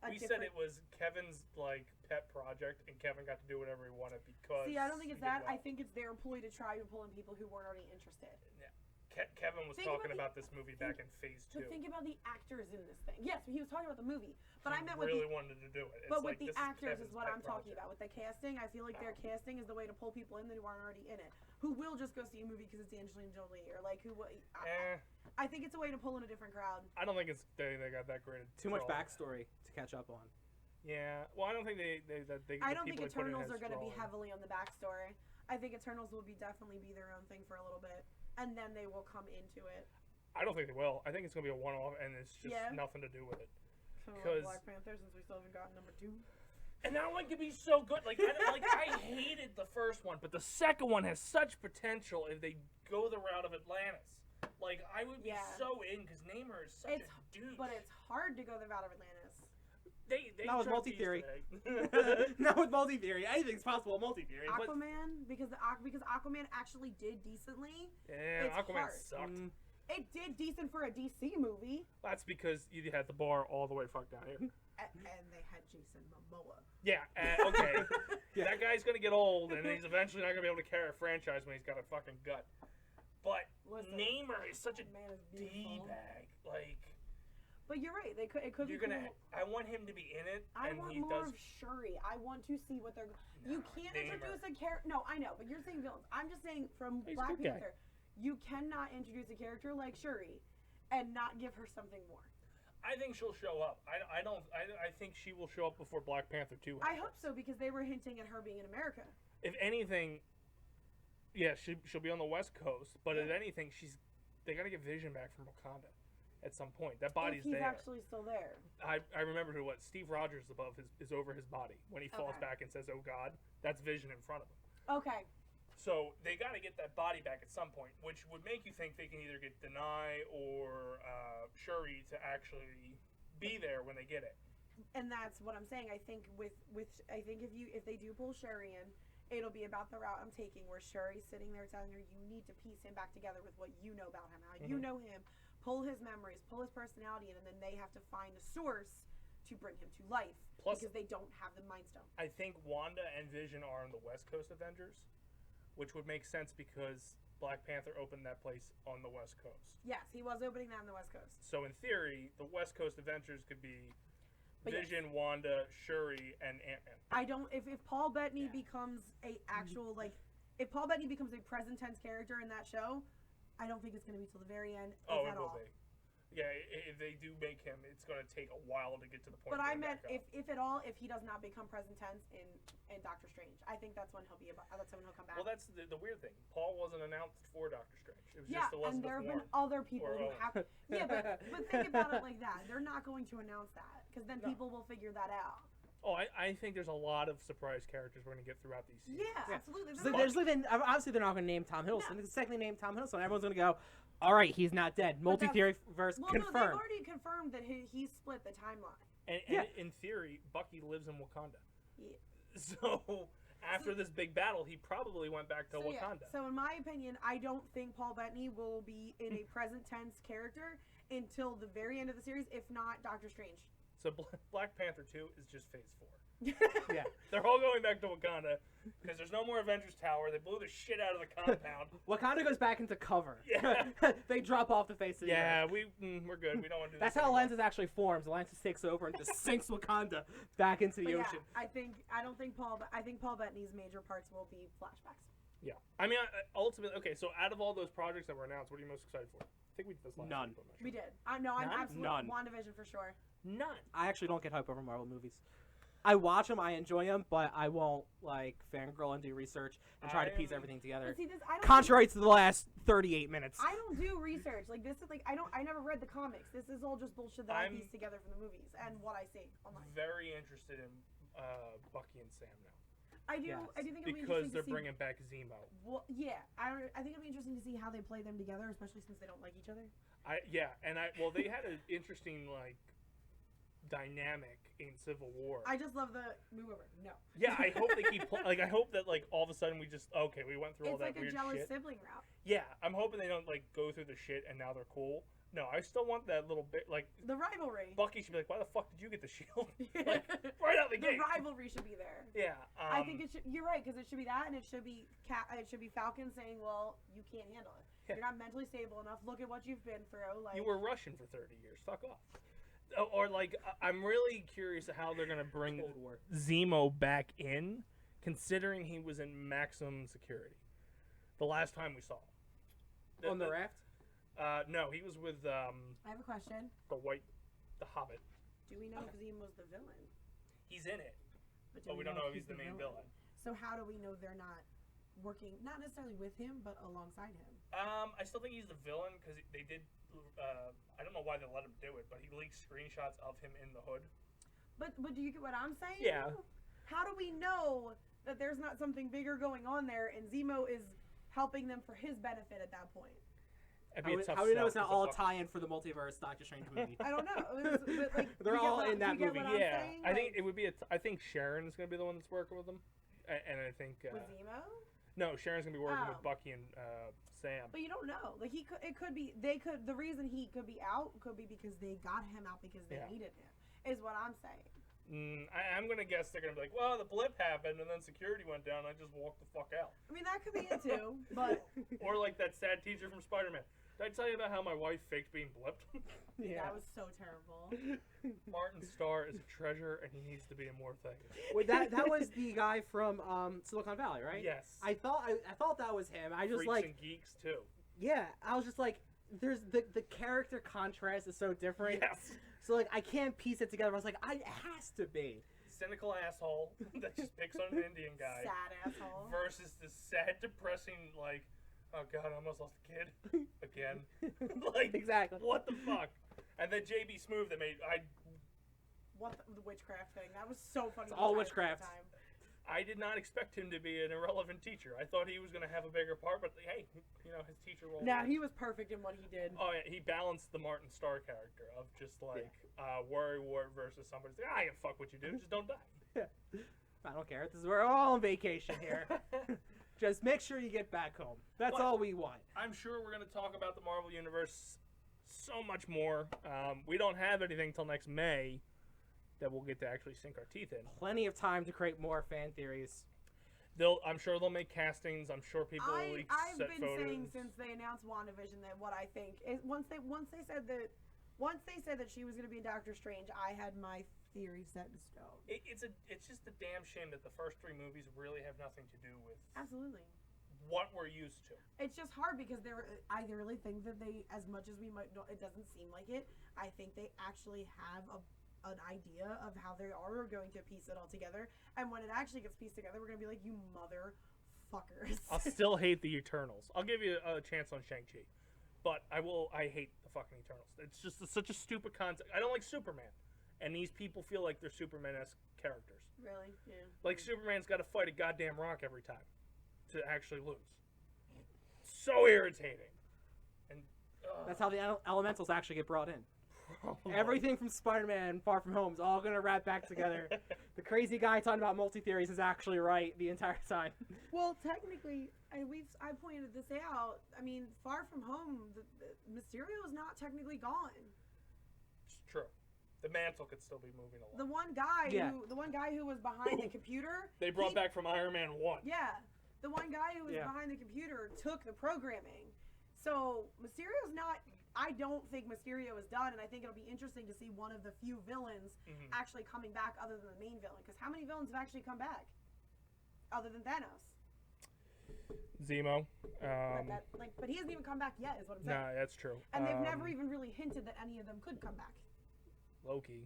we said it was Kevin's like pet project, and Kevin got to do whatever he wanted because. See, I don't think it's that. Well. I think it's their ploy to try to pull in people who weren't already interested. Yeah. Kevin was talking about this movie back in phase 2. But think about the actors in this thing. Yes, he was talking about the movie, but I meant with really the, wanted to do it. It's but like, with the actors is what I'm talking project. about. With the casting, I feel like their casting is the way to pull people in that aren't already in it, who will just go see a movie because it's Angelina Jolie, or like who. I think it's a way to pull in a different crowd. I don't think it's they got that great. Too much backstory to catch up on. Yeah, well, I don't think they I don't think Eternals are going to be heavily on the backstory. I think Eternals will definitely be their own thing for a little bit, and then they will come into it. I don't think they will. I think it's going to be a one-off, and it's just nothing to do with it. So Black Panther, since we still haven't gotten number 2. And that one could be so good. Like I hated the first one, but the second one has such potential if they go the route of Atlantis. Like, I would be so in, because Namor is such a douche. But it's hard to go the route of Atlantis. They not with multi-theory. Not with multi-theory. Anything's possible with multi-theory. Aquaman, because Aquaman actually did decently. Yeah, Aquaman sucked. It did decent for a DC movie. That's because you had the bar all the way fucked down here. And they had Jason Momoa. Yeah, okay. That guy's going to get old, and he's eventually not going to be able to carry a franchise when he's got a fucking gut. But Namor is such a D-bag. Like... But you're right. It could be cool. I want him to be in it. I want more of Shuri. I want to see what they're... You can't introduce a character... No, I know, but you're saying villains. I'm just saying from Black Panther, you cannot introduce a character like Shuri and not give her something more. I think she'll show up. I think she will show up before Black Panther 2 happens. I hope so, because they were hinting at her being in America. If anything, yeah, she'll be on the West Coast, but if anything, they got to get Vision back from Wakanda at some point. That body's he's there. Actually still there. I remember what Steve Rogers is over his body when he falls back and says, "Oh God," that's Vision in front of him. Okay. So they got to get that body back at some point, which would make you think they can either get Denai or Shuri to actually be there when they get it. And that's what I'm saying. I think if they do pull Shuri in, it'll be about the route I'm taking, where Shuri's sitting there telling her, you need to piece him back together with what you know about him, how you know him, pull his memories, pull his personality in, and then they have to find a source to bring him to life. Plus, because they don't have the Mind Stone. I think Wanda and Vision are in the West Coast Avengers, which would make sense because Black Panther opened that place on the West Coast. Yes, he was opening that on the West Coast. So in theory, the West Coast Avengers could be Vision, Wanda, Shuri, and Ant-Man. I don't. If Paul Bettany becomes a actual if Paul Bettany becomes a present tense character in that show, I don't think it's going to be till the very end. Oh, it will be. Yeah, if they do make him, it's going to take a while to get to the point. But I meant if at all, if he does not become present tense in Doctor Strange, I think that's when he'll be. That's when he'll come back. Well, that's the weird thing. Paul wasn't announced for Doctor Strange. It was just the Elizabeth and there have been other people who have. Yeah, but think about it like that. They're not going to announce that because then people will figure that out. Oh, I think there's a lot of surprise characters we're gonna get throughout these seasons. Yeah, absolutely. So obviously they're not going to name Tom Hiddleston. It's technically named Tom Hiddleston. Everyone's going to go, all right, he's not dead. But that's- Multi-theory verse Well, no, confirmed. they've already confirmed that he split the timeline. And Yeah. in theory, Bucky lives in Wakanda. Yeah. So after this big battle, he probably went back to So, yeah. Wakanda. So in my opinion, I don't think Paul Bettany will be in a present tense character until the very end of the series, if not Doctor Strange. So Black Panther 2 is just Phase 4. Yeah. They're all going back to Wakanda because there's no more Avengers Tower. They blew the shit out of the compound. Wakanda goes back into cover. Yeah. They drop off the face of the Yeah, earth. we're good. We don't want to do That's this how anymore. Atlantis actually forms. Atlantis takes over and just sinks Wakanda back into the But ocean. yeah, I think Paul Bettany's major parts will be flashbacks. Yeah. I mean, ultimately, okay, so out of all those projects that were announced, what are you most excited for? I think we did this last None. week, but I'm not sure. We did. No, I'm None? absolutely None. WandaVision for sure. None. I actually don't get hype over Marvel movies. I watch them, I enjoy them, but I won't like fangirl and do research and try to piece everything together. But see, this I don't. Contrary to the last 38 minutes. I don't do research. Like this is like I never read the comics. This is all just bullshit that I I'm piece together from the movies and what I see online. Very interested in Bucky and Sam now I do. Yes. I do think it'll be because interesting they're to see. bringing back Zemo. Well, yeah. I think it'll be interesting to see how they play them together, especially since they don't like each other. They had an interesting like dynamic in Civil War. I just love the move over. No. Yeah, I hope they keep like I hope that like all of a sudden we just we went through all It's that like a weird jealous shit. sibling route. Yeah, I'm hoping they don't like go through the shit and now they're cool. No, I still want that little bit like The rivalry. Bucky should be like, why the fuck did you get the shield? Like right out the The gate. rivalry should be there. Yeah, I think it should. You're right, because it should be that, and it should be Falcon saying, "Well, you can't handle it. Yeah. You're not mentally stable enough. Look at what you've been through." Like you were Russian for 30 years. Fuck off. Or like, I'm really curious how they're gonna bring Cold War. Zemo back in, considering he was in maximum security the last time we saw him. On the raft? No, he was with I have a question. the Hobbit. Do we know if Zemo's the villain? He's in it, do but we don't know if he's the main villain. So how do we know they're not working, not necessarily with him, but alongside him? I still think he's the villain because they did. I don't know why they let him do it, but he leaked screenshots of him in the hood. But do you get what I'm saying? Yeah. How do we know that there's not something bigger going on there, and Zemo is helping them for his benefit at that point? It'd be a tough How do we know sell it's not 'cause all of Bucky. tie-in for the multiverse Doctor Strange movie? I don't know. But like, They're you get all what- in that you get movie. what I'm Yeah, saying? I think Like, it would be. I think Sharon's gonna be the one that's working with them, and I think with Zemo. no, Sharon's gonna be working Oh. with Bucky and Sam. But you don't know. Like it could be. They could. The reason he could be out could be because they got him out because they Yeah. needed him. Is what I'm saying. I'm gonna guess they're gonna be like, well, the blip happened and then security went down. And I just walked the fuck out. I mean, that could be it too. But Or like that sad teacher from Spider-Man. Did I tell you about how my wife faked being blipped? Yeah. that was so terrible. Martin Starr is a treasure and he needs to be in more things. Wait, that was the guy from Silicon Valley, right? Yes. I thought that was him. I just Freaks like and geeks too. yeah. I was just like, there's the character contrast is so different. Yes. So like I can't piece it together. I was like, it has to be. Cynical asshole that just picks on an Indian guy Sad asshole. versus this sad, depressing like, oh god, I almost lost a kid again. Like Exactly. what the fuck? And then JB Smoove that made What the witchcraft thing? That was so funny. It's all the witchcraft. time. I did not expect him to be an irrelevant teacher. I thought he was going to have a bigger part, but hey, his teacher role. No, he was perfect in what he did. Oh yeah, he balanced the Martin Starr character of just like worry wart versus somebody's like, I can fuck what you do, just don't die. I don't care. We're all on vacation here. Just make sure you get back home. That's But- all we want. I'm sure we're going to talk about the Marvel Universe so much more. We don't have anything till next May that we'll get to actually sink our teeth in. Plenty of time to create more fan theories. I'm sure they'll make castings. I'm sure people will leak I've set been photos. saying since they announced WandaVision that what I think is once they said that she was going to be Doctor Strange, I had my theory set in stone. It's just a damn shame that the first 3 movies really have nothing to do with Absolutely. what we're used to. It's just hard because I really think that they, as much as we might, it doesn't seem like it. I think they actually have an idea of how they are going to piece it all together. And when it actually gets pieced together, we're gonna be like, you motherfuckers. I'll still hate the Eternals. I'll give you a chance on Shang-Chi, but I hate the fucking Eternals. It's just such a stupid concept. I don't like Superman, and these people feel like they're Superman-esque characters. Really? Yeah. Like Superman's got to fight a goddamn rock every time to actually lose. So irritating. And That's how the elementals actually get brought in. Everything from Spider-Man, Far From Home is all gonna wrap back together. The crazy guy talking about multi-theories is actually right the entire time. Well, technically, I pointed this out. I mean, Far From Home, Mysterio is not technically gone. It's true. The mantle could still be moving along. The one guy who was behind the computer. They brought back from Iron Man 1. Yeah, the one guy who was behind the computer took the programming. So Mysterio's not. I don't think Mysterio is done, and I think it'll be interesting to see one of the few villains actually coming back other than the main villain. Because how many villains have actually come back other than Thanos? Zemo. But he hasn't even come back yet, is what I'm saying. Nah, that's true. And they've never even really hinted that any of them could come back. Loki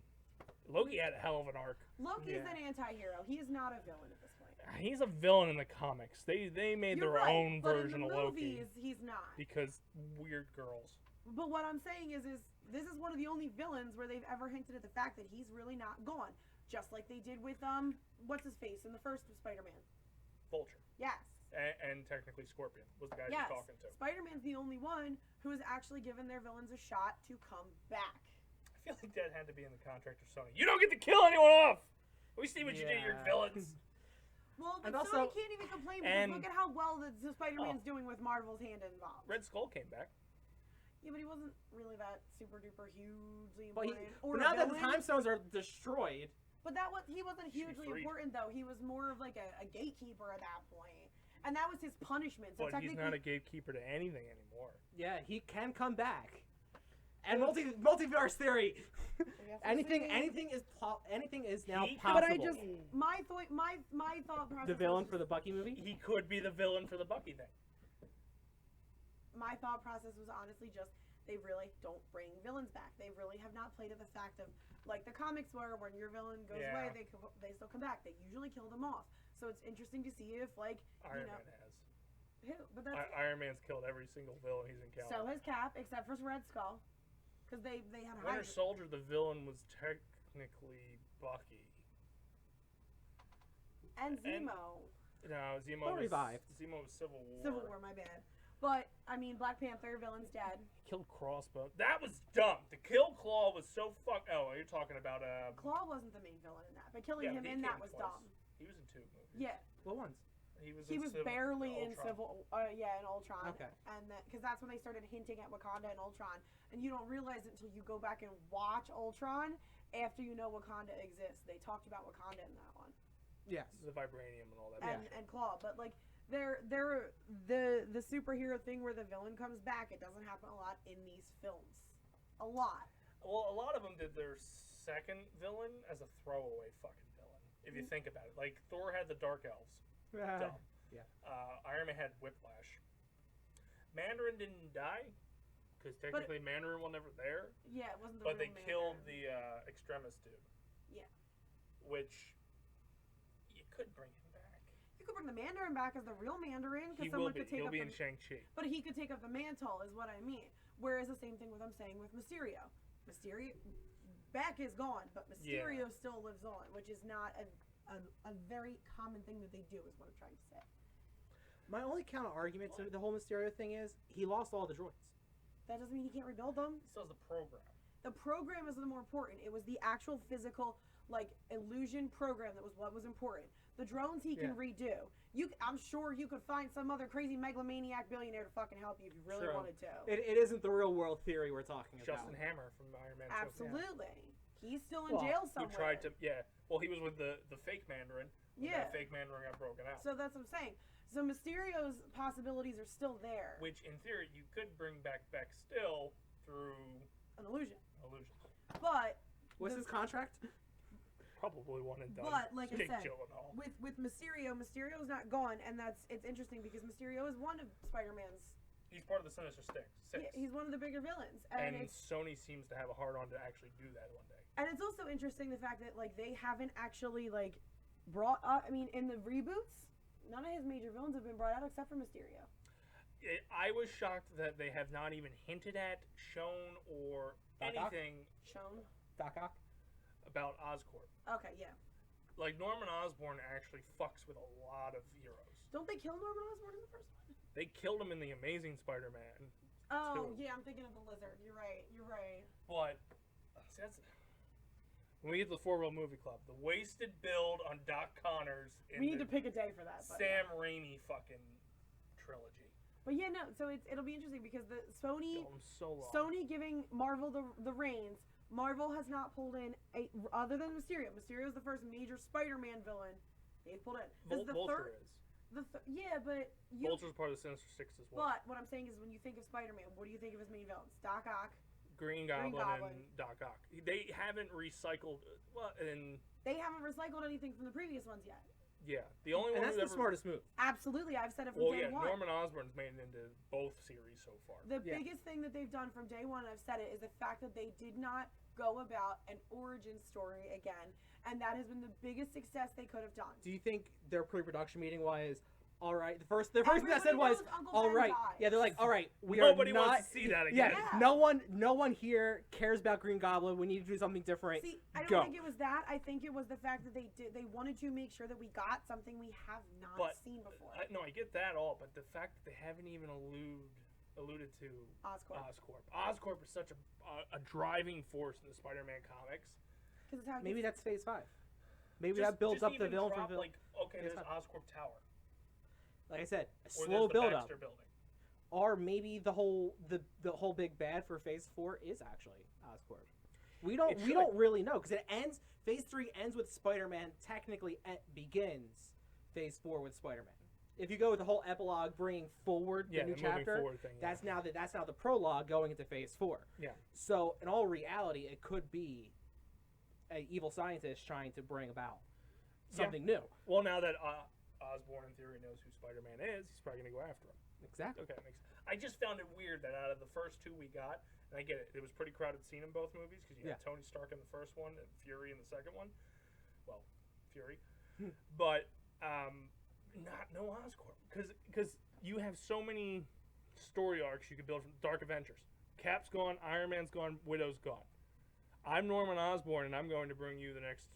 had a hell of an arc. Loki's an anti-hero. He is not a villain at this point. He's a villain in the comics. They made You're their right, own but version in the of movies, Loki he's not. because weird girls. But what I'm saying is this is one of the only villains where they've ever hinted at the fact that he's really not gone. Just like they did with what's his face in the first Spider-Man. Vulture. Yes. And technically Scorpion was the guy Yes. he's talking to. Spider-Man's the only one who has actually given their villains a shot to come back. I feel like that had to be in the contract of Sony. You don't get to kill anyone off. We see what you do to your villains. Well, And but also- Sony can't even complain because look at how well the Spider-Man's doing with Marvel's hand involved. Red Skull came back. Yeah, but he wasn't really that super duper hugely But important. but now that the time stones are destroyed, But he wasn't hugely freed. important though. He was more of like a gatekeeper at that point, and that was his punishment. So But he's technically, not a gatekeeper to anything anymore. yeah, he can come back. And multiverse theory. anything is now He- possible. But I just my thought process. The villain was, for the Bucky movie. He could be the villain for the Bucky thing. my thought process was honestly just they really don't bring villains back. They really have not played at the fact of like the comics were when your villain goes Yeah. away, they still come back. They usually kill them off. So it's interesting to see if like Iron you know Man has. who, but that's Iron Man's killed every single villain he's encountered. so has Cap except for Red Skull, because they had Winter Hydra. Soldier, the villain was technically Bucky. And Zemo. No, Zemo was revived. Zemo was Civil War. Civil War, my bad. But I mean, Black Panther villain's dead. He killed Crossbow. That was dumb. To kill Claw was so Oh, you're talking about Claw wasn't the main villain in that, but killing yeah, him he in that came was twice. dumb. He was in 2 movies. Yeah, What ones? He was. he was barely in Ultron. Civil. In Ultron. Okay. And because that's when they started hinting at Wakanda and Ultron, and you don't realize it until you go back and watch Ultron after you know Wakanda exists. They talked about Wakanda in that one. Yes. The vibranium and all that. And Claw, but like they're the superhero thing where the villain comes back. It doesn't happen a lot in these films. A lot. Well, a lot of them did their second villain as a throwaway fucking villain. If you think about it, like Thor had the Dark Elves. Dumb. Yeah. Iron Man had Whiplash. Mandarin didn't die because technically Mandarin was never there. Yeah, it wasn't the But real they Mandarin. killed the Extremis dude. Yeah. Which you could bring him back. You could bring the Mandarin back as the real Mandarin He because will someone be. could take He'll up be the, in Shang-Chi. but he could take up the mantle is what I mean. Whereas the same thing with I'm saying with Mysterio. Mysterio back is gone, but Mysterio still lives on, which is not a very common thing that they do is what I'm trying to say. My only counter argument to the whole Mysterio thing is he lost all the droids. That doesn't mean he can't rebuild them. He still has the program. The program is the more important. It was the actual physical, like, illusion program that was what was important. The drones he can redo. I'm sure you could find some other crazy megalomaniac billionaire to fucking help you if you really True. wanted to. It isn't the real world theory we're talking Justin about. Hammer from Iron Man. Show. Absolutely. He's still in Well, jail Who somewhere. tried to? Yeah. Well, he was with the fake Mandarin. When Yeah. That fake Mandarin got broken out. So that's what I'm saying. So Mysterio's possibilities are still there. Which, in theory, you could bring back still through An illusion. illusion. But What's his contract? Probably one and done. But, like I Jake said, Gyllenhaal. with Mysterio's not gone, and it's interesting because Mysterio is one of Spider-Man's. He's part of the Sinister Six. He's one of the bigger villains, And it's Sony seems to have a hard on to actually do that one day. and it's also interesting the fact that like they haven't actually like brought up. I mean, in the reboots, none of his major villains have been brought out except for Mysterio. I was shocked that they have not even hinted at, shown, or Doc Ock? anything. Shown. Doc Ock? about Oscorp. Okay, yeah. Like, Norman Osborn actually fucks with a lot of heroes. Don't they kill Norman Osborn in the first one? They killed him in The Amazing Spider-Man. Oh, too. yeah, I'm thinking of the lizard. You're right. But, see, that's... When we get to the 4-Wheel Movie Club, the wasted build on Doc Connors in We need the to pick a day for that. But Sam Raimi fucking trilogy. But yeah, no, so it'll be interesting because the Sony Killed him so long. Sony giving Marvel the reins. Marvel has not pulled in other than Mysterio. Mysterio's the first major Spider-Man villain they've pulled in. This is the Vulture third. is. Yeah, but Vulture's part of the Sinister Six as well. But what I'm saying is, when you think of Spider-Man, what do you think of his main villains? Doc Ock. Green Goblin and Doc Ock. They haven't recycled. Well, and They haven't recycled anything from the previous ones yet. yeah, the only And one that's who's the smartest move. Absolutely, I've said it from Well, day yeah, one. Norman Osborn's made it into both series so far. The Yeah. biggest thing that they've done from day one, I've said it, is the fact that they did not go about an origin story again, and that has been the biggest success they could have done. Do you think their pre-production meeting was, all right? The first thing that said Everybody was, knows Uncle all Ben right. died. Yeah, they're like, all right, we Nobody are not. wants to see that again. Yeah, Yeah. no one here cares about Green Goblin. We need to do something different. See, I don't Go. think it was that. I think it was the fact that they wanted to make sure that we got something we have not But seen before. No, I get that all, but the fact that they haven't even alluded to Oscorp. Oscorp is such a driving force in the Spider-Man comics. 'Cause it's how it Maybe gets- that's Phase 5. Maybe Just- that builds just up the even villain drop, from like, okay, Phase there's 5. Oscorp Tower. Like I said, a Or slow there's the build up. Baxter Building. Or maybe the whole big bad for Phase 4 is actually Oscorp. We don't really know, because it ends. Phase 3 ends with Spider-Man. Technically, begins Phase 4 with Spider-Man. If you go with the whole epilogue, bringing forward Yeah, the new the moving chapter, forward thing, that's now the prologue going into Phase 4. Yeah. So in all reality, it could be an evil scientist trying to bring about something new. Well, now that Osborn in theory knows who Spider-Man is, he's probably gonna go after him. Exactly. Okay, makes. I just found it weird that out of the first two we got, and I get it, it was pretty crowded scene in both movies because you had Tony Stark in the first one and Fury in the second one. Well, Fury, but no Oscorp because you have so many story arcs you could build from Dark Avengers. Cap's gone, Iron Man's gone, Widow's gone. I'm Norman Osborn, and I'm going to bring you the next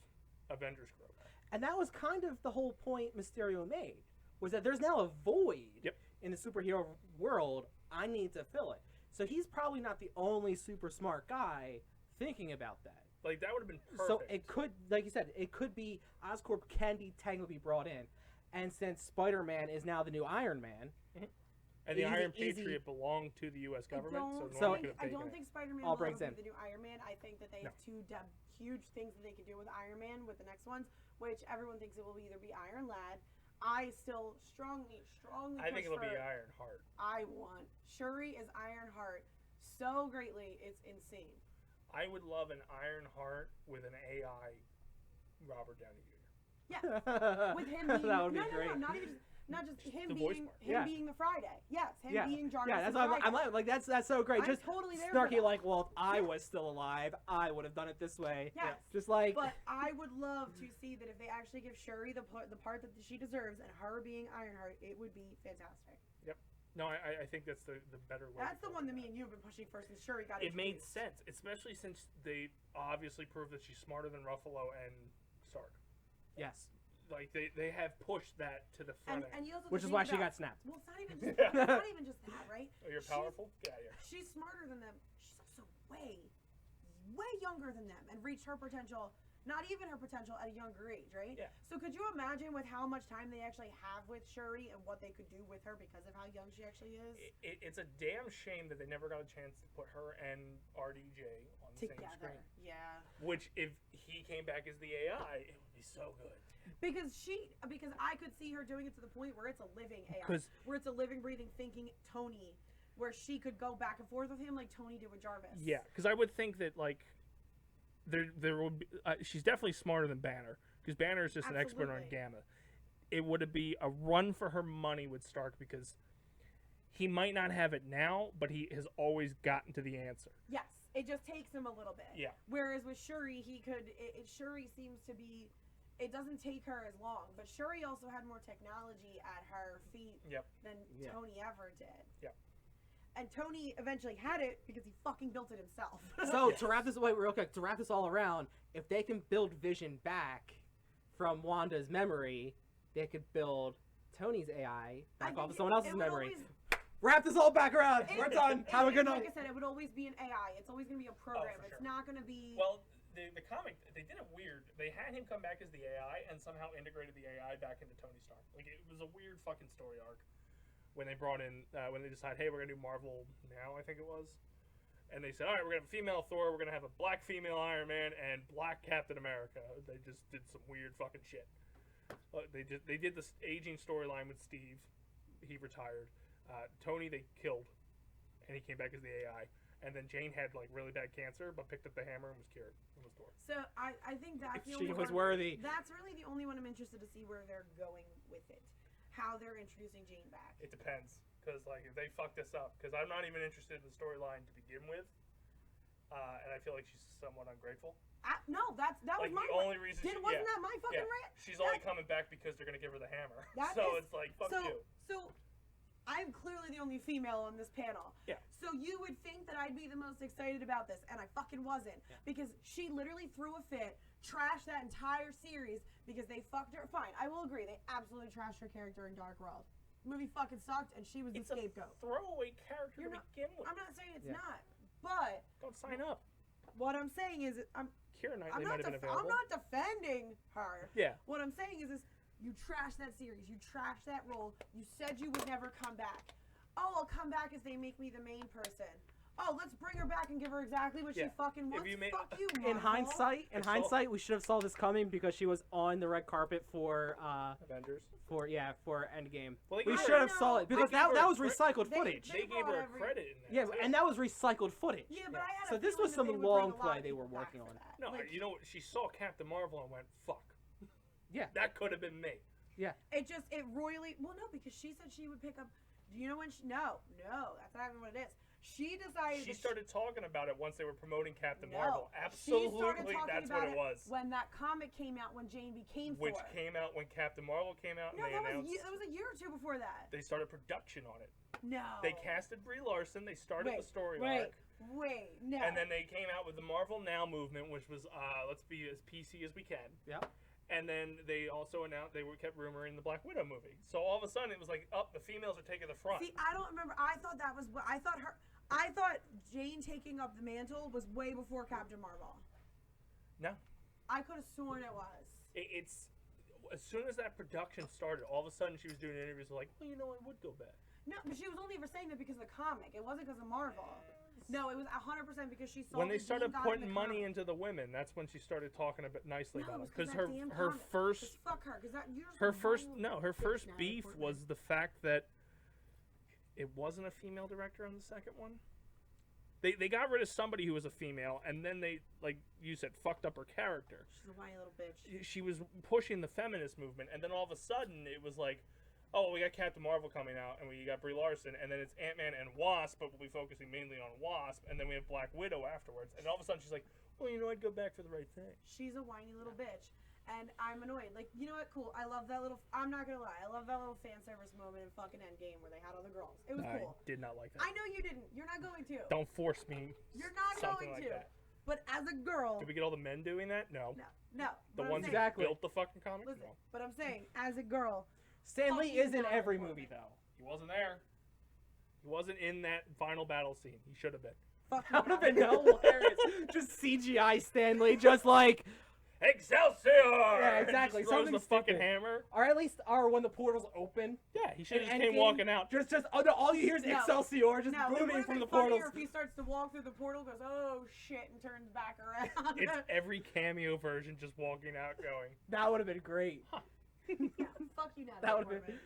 Avengers group. And that was kind of the whole point Mysterio made, was that there's now a void in the superhero world. I need to fill it. So he's probably not the only super smart guy thinking about that. Like, that would have been perfect. So it could, like you said, it could be Oscorp can be technically brought in. And since Spider-Man is now the new Iron Man, and the Iron easy- Patriot belonged to the U.S. government, I don't think Spider-Man will brings ever in. be the new Iron Man. I think that they have two huge things that they could do with Iron Man with the next ones, which everyone thinks it will either be Iron Lad. I still strongly I think it'll push be for- Iron Heart. I want Shuri as Iron Heart so greatly, it's insane. I would love an Iron Heart with an AI Robert Downey Jr. Yeah, with him being That would be no, great. not just him The voice being part. being the Friday. Yes, him being Jarvis. Yeah, that's the what Friday. I'm like that's so great. I'm Just totally there for snarky, that. like, well, if I was still alive, I would have done it this way. Yes. Just like. But I would love to see that if they actually give Shuri the part that she deserves, and her being Ironheart, it would be fantastic. Yep. No, I think that's the better way. That's to the go one that with me and you have been pushing for since Shuri got It made introduced. sense, especially since they obviously proved that she's smarter than Ruffalo and Stark. Yes. Like they have pushed that to the front end. And you also Which is think why she about- got snapped. Well, it's not even just it's not even just that, right? Oh, you're powerful? Get out of here. She's smarter than them. She's also way younger than them and reached her potential. Not even her potential at a younger age, right? Yeah. So could you imagine with how much time they actually have with Shuri and what they could do with her because of how young she actually is? It's a damn shame that they never got a chance to put her and RDJ on the same Together. screen. Yeah. Which, if he came back as the AI, it would be so good. Because I could see her doing it to the point where it's a living AI. 'Cause- Where it's a living, breathing, thinking Tony, where she could go back and forth with him like Tony did with Jarvis. Yeah, because I would think that like there would be, she's definitely smarter than Banner because Banner is just an expert on Absolutely. Gamma. It would be a run for her money with Stark because he might not have it now, but he has always gotten to the answer. Yes, it just takes him a little bit. Yeah. Whereas with Shuri, he could. Shuri seems to be. It doesn't take her as long, but Shuri also had more technology at her feet Yep. than Yeah. Tony ever did. Yep. and Tony eventually had it because he fucking built it himself. So to wrap this real quick, to wrap this all around, if they can build Vision back from Wanda's memory, they could build Tony's AI back off of someone else's memory. Wrap this all back around. We're done. Have a good night. Like I said, it would always be an AI. It's always going to be a program. for It's sure. not going to be. Well, the comic, they did it weird. They had him come back as the AI and somehow integrated the AI back into Tony Stark. Like, it was a weird fucking story arc when they brought in, when they decided, hey, we're going to do Marvel now, I think it was. And they said, all right, we're going to have a female Thor, we're going to have a black female Iron Man, and black Captain America. They just did some weird fucking shit. They did this aging storyline with Steve. He retired. Tony they killed, and he came back as the AI. And then Jane had like really bad cancer, but picked up the hammer and was cured. It was Thor. So I think that's the She only was one, worthy. That's really the only one I'm interested to see where they're going with it, how they're introducing Jane back. It depends, because like if they fuck this up, because I'm not even interested in the storyline to begin with, and I feel like she's somewhat ungrateful. No, that was Like my the only reason. wasn't that my fucking rant? She's only coming back because they're gonna give her the hammer. That So is- it's like fuck you. So I'm clearly the only female on this panel. Yeah. So you would think that I'd be the most excited about this, and I fucking wasn't. Yeah. Because she literally threw a fit, trashed that entire series because they fucked her. Fine, I will agree. They absolutely trashed her character in Dark World. The movie fucking sucked, and she was It's the a scapegoat. throwaway character You're to not- begin with. I'm not saying it's not, but Don't sign up. what I'm saying is Keira Knightley might have been available. I'm not defending her. Yeah. What I'm saying is you trashed that series. You trashed that role. You said you would never come back. Oh, I'll come back if they make me the main person. Oh, let's bring her back and give her exactly what she Yeah. fucking wants. Fuck you, In Marvel. hindsight, we should have saw this coming because she was on the red carpet for Avengers. for Endgame. Well, they We gave should her- have saw it because they gave her that was cre- recycled they- footage. They gave brought her a every- credit in that. Yeah, too. and that was recycled footage. Yeah, but I had So a this feeling was that some they would long bring a lot play of they were people back working for on. that. No, Like, you know what? She saw Captain Marvel and went, "Fuck." Yeah. That could have been me. it royally. Well, no, because she said she would pick up. Do you know when? No, that's not even what it is. She decided. She that started talking about it once they were promoting Captain No, Marvel. she started Absolutely, talking that's about what it was. when that comic came out, when Jane became Which Thor. came out when Captain Marvel came out, No, and they that announced was a year or two before that. they started production on it. No. They casted Brie Larson. They started the story arc. Wait, no. And then they came out with the Marvel Now movement, which was let's be as PC as we can. Yep. And then they also announced kept rumoring the Black Widow movie. So all of a sudden it was like, the females are taking the front. See, I don't remember. I thought that was what I thought her. I thought Jane taking up the mantle was way before Captain Marvel. No, I could have sworn it was. it's as soon as that production started, all of a sudden she was doing interviews like, well, you know, I would go back. No, but she was only ever saying that because of the comic. It wasn't because of Marvel. No, it was 100% because she saw When they that started Jane got putting in the money comic. into the women, that's when she started talking a bit nicely No, about it it. was Because that damn her comic. first 'Cause fuck her, because that you're just her a first whiny no little her bitch first now, beef Courtney. was the fact that it wasn't a female director on the second one. They got rid of somebody who was a female, and then they, like you said, fucked up her character. She's a whiny little bitch. She was pushing the feminist movement, and then all of a sudden it was like, oh, we got Captain Marvel coming out, and we got Brie Larson, and then it's Ant-Man and Wasp, but we'll be focusing mainly on Wasp, and then we have Black Widow afterwards, and all of a sudden she's like, well, you know, I'd go back for the right thing. She's a whiny little bitch. And I'm annoyed. Like, you know what? Cool. I love that little. I'm not gonna lie. I love that little fan service moment in fucking Endgame where they had all the girls. It was cool. I did not like that. I know you didn't. You're not going to. Don't force me. You're not something going like to. that. But as a girl. Did we get all the men doing that? No. No. The But I'm ones saying, who Exactly. built the fucking comic? Listen, No. but I'm saying, as a girl. Stan Lee Fucking is in not every important. movie though. He wasn't there. He wasn't in that final battle scene. He should have been. Fuck That would have you. been hilarious. Just CGI Stan Lee, just like, Excelsior! Yeah, exactly. Just throws Something the fucking stupid. hammer. or at least, or when the portals open. Yeah, he should have in just came Endgame, walking out. Just, all you hear is No. Excelsior, just No, it booming would've from been the funnier portals. if he starts to walk through the portal, goes, oh shit, and turns back around. It's every cameo version just walking out going. That would have been great. Yeah, fuck you, Natalie That would've been- Portman.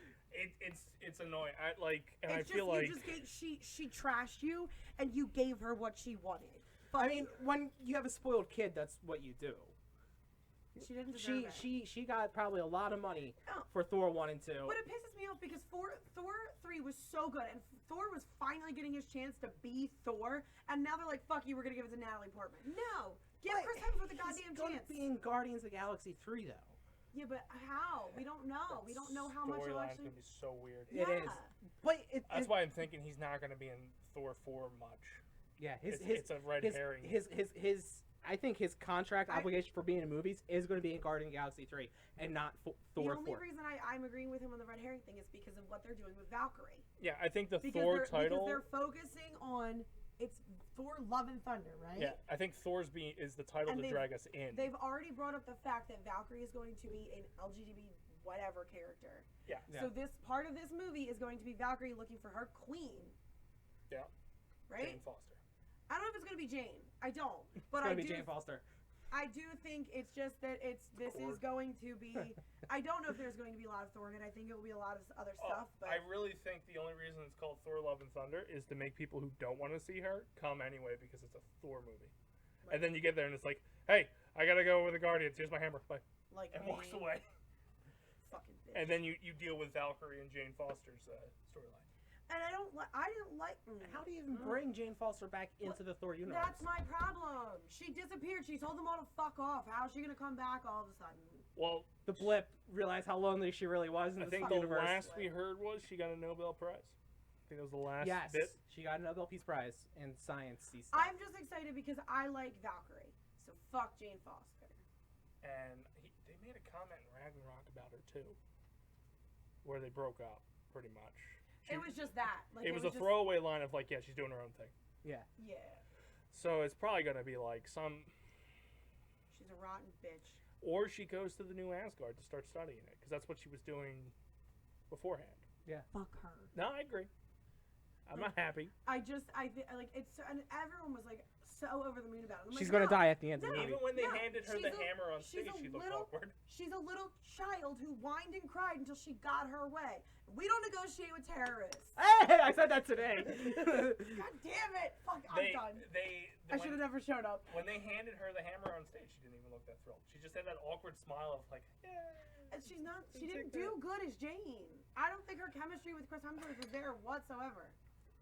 It's annoying. I It's feel just, like you just gave, she trashed you, and you gave her what she wanted. I mean, when you have a spoiled kid, that's what you do. She didn't deserve it. She got probably a lot of money No. for Thor 1 and 2. But it pisses me off because Thor 3 was so good, and Thor was finally getting his chance to be Thor, and now they're like, fuck you, we're going to give it to Natalie Portman. No! Give Chris Hemsworth a goddamn He's gonna chance. be in Guardians of the Galaxy 3, though. Yeah, but how? We don't know. We don't know how much it'll Storyline's actually. gonna be so weird. It is. But That's why I'm thinking he's not gonna be in Thor 4 much. yeah, It's a red herring. I think his contract obligation for being in movies is going to be in Guardians of the Galaxy 3 and not The Thor only 4. reason I'm agreeing with him on the red herring thing is because of what they're doing with Valkyrie. Yeah, I think the Because Thor title. Because they're focusing on it's Thor: Love and Thunder, right? Yeah, I think Thor's is the title And to drag us in. They've already brought up the fact that Valkyrie is going to be an LGBT whatever character. Yeah. So this part of this movie is going to be Valkyrie looking for her queen. Yeah. Right? Jane Foster. I don't know if it's going to be Jane. I don't. But It's I going to be do. Jane Foster. I do think it's just that this is going to be. I don't know if there's going to be a lot of Thor in it. I think it will be a lot of other stuff. But I really think the only reason it's called Thor: Love and Thunder is to make people who don't want to see her come anyway because it's a Thor movie. Like, And then you get there and it's like, hey, I gotta go with the Guardians. Here's my hammer. Bye. like And me, walks away. fucking bitch. And then you deal with Valkyrie and Jane Foster's storyline. And I don't like. I didn't like. How do you even bring Jane Foster back into the Thor universe? That's my problem. She disappeared. She told them all to fuck off. How is she gonna come back all of a sudden? Well, The blip realized how lonely she really was in I this think the universe. last we heard was she got a Nobel Prize. I think that was the last Yes, bit. she got a Nobel Peace Prize in science stuff. I'm just excited because I like Valkyrie. So fuck Jane Foster. And they made a comment in Ragnarok about her too, where they broke up pretty much. It was just that. Like, It was a just, throwaway line of like, yeah, she's doing her own thing. Yeah. Yeah. So it's probably gonna be like She's a rotten bitch. or she goes to the new Asgard to start studying it because that's what she was doing beforehand. Fuck her. No, I agree. I'm not happy. I like it's and everyone was like so over the moon about it. I'm She's like, going to no, die at the end of the no. movie. Even when they No, handed her she's the a- hammer on she's stage, a she looked little- awkward. She's a little child who whined and cried until she got her way. We don't negotiate with terrorists. Hey, I said that today. God damn it! Fuck, I'm done. I should have never showed up. When they handed her the hammer on stage, she didn't even look that thrilled. She just had that awkward smile of like, yeah. And she's not. She Didn't didn't take do good as Jane. I don't think her chemistry with Chris Hemsworth was there whatsoever.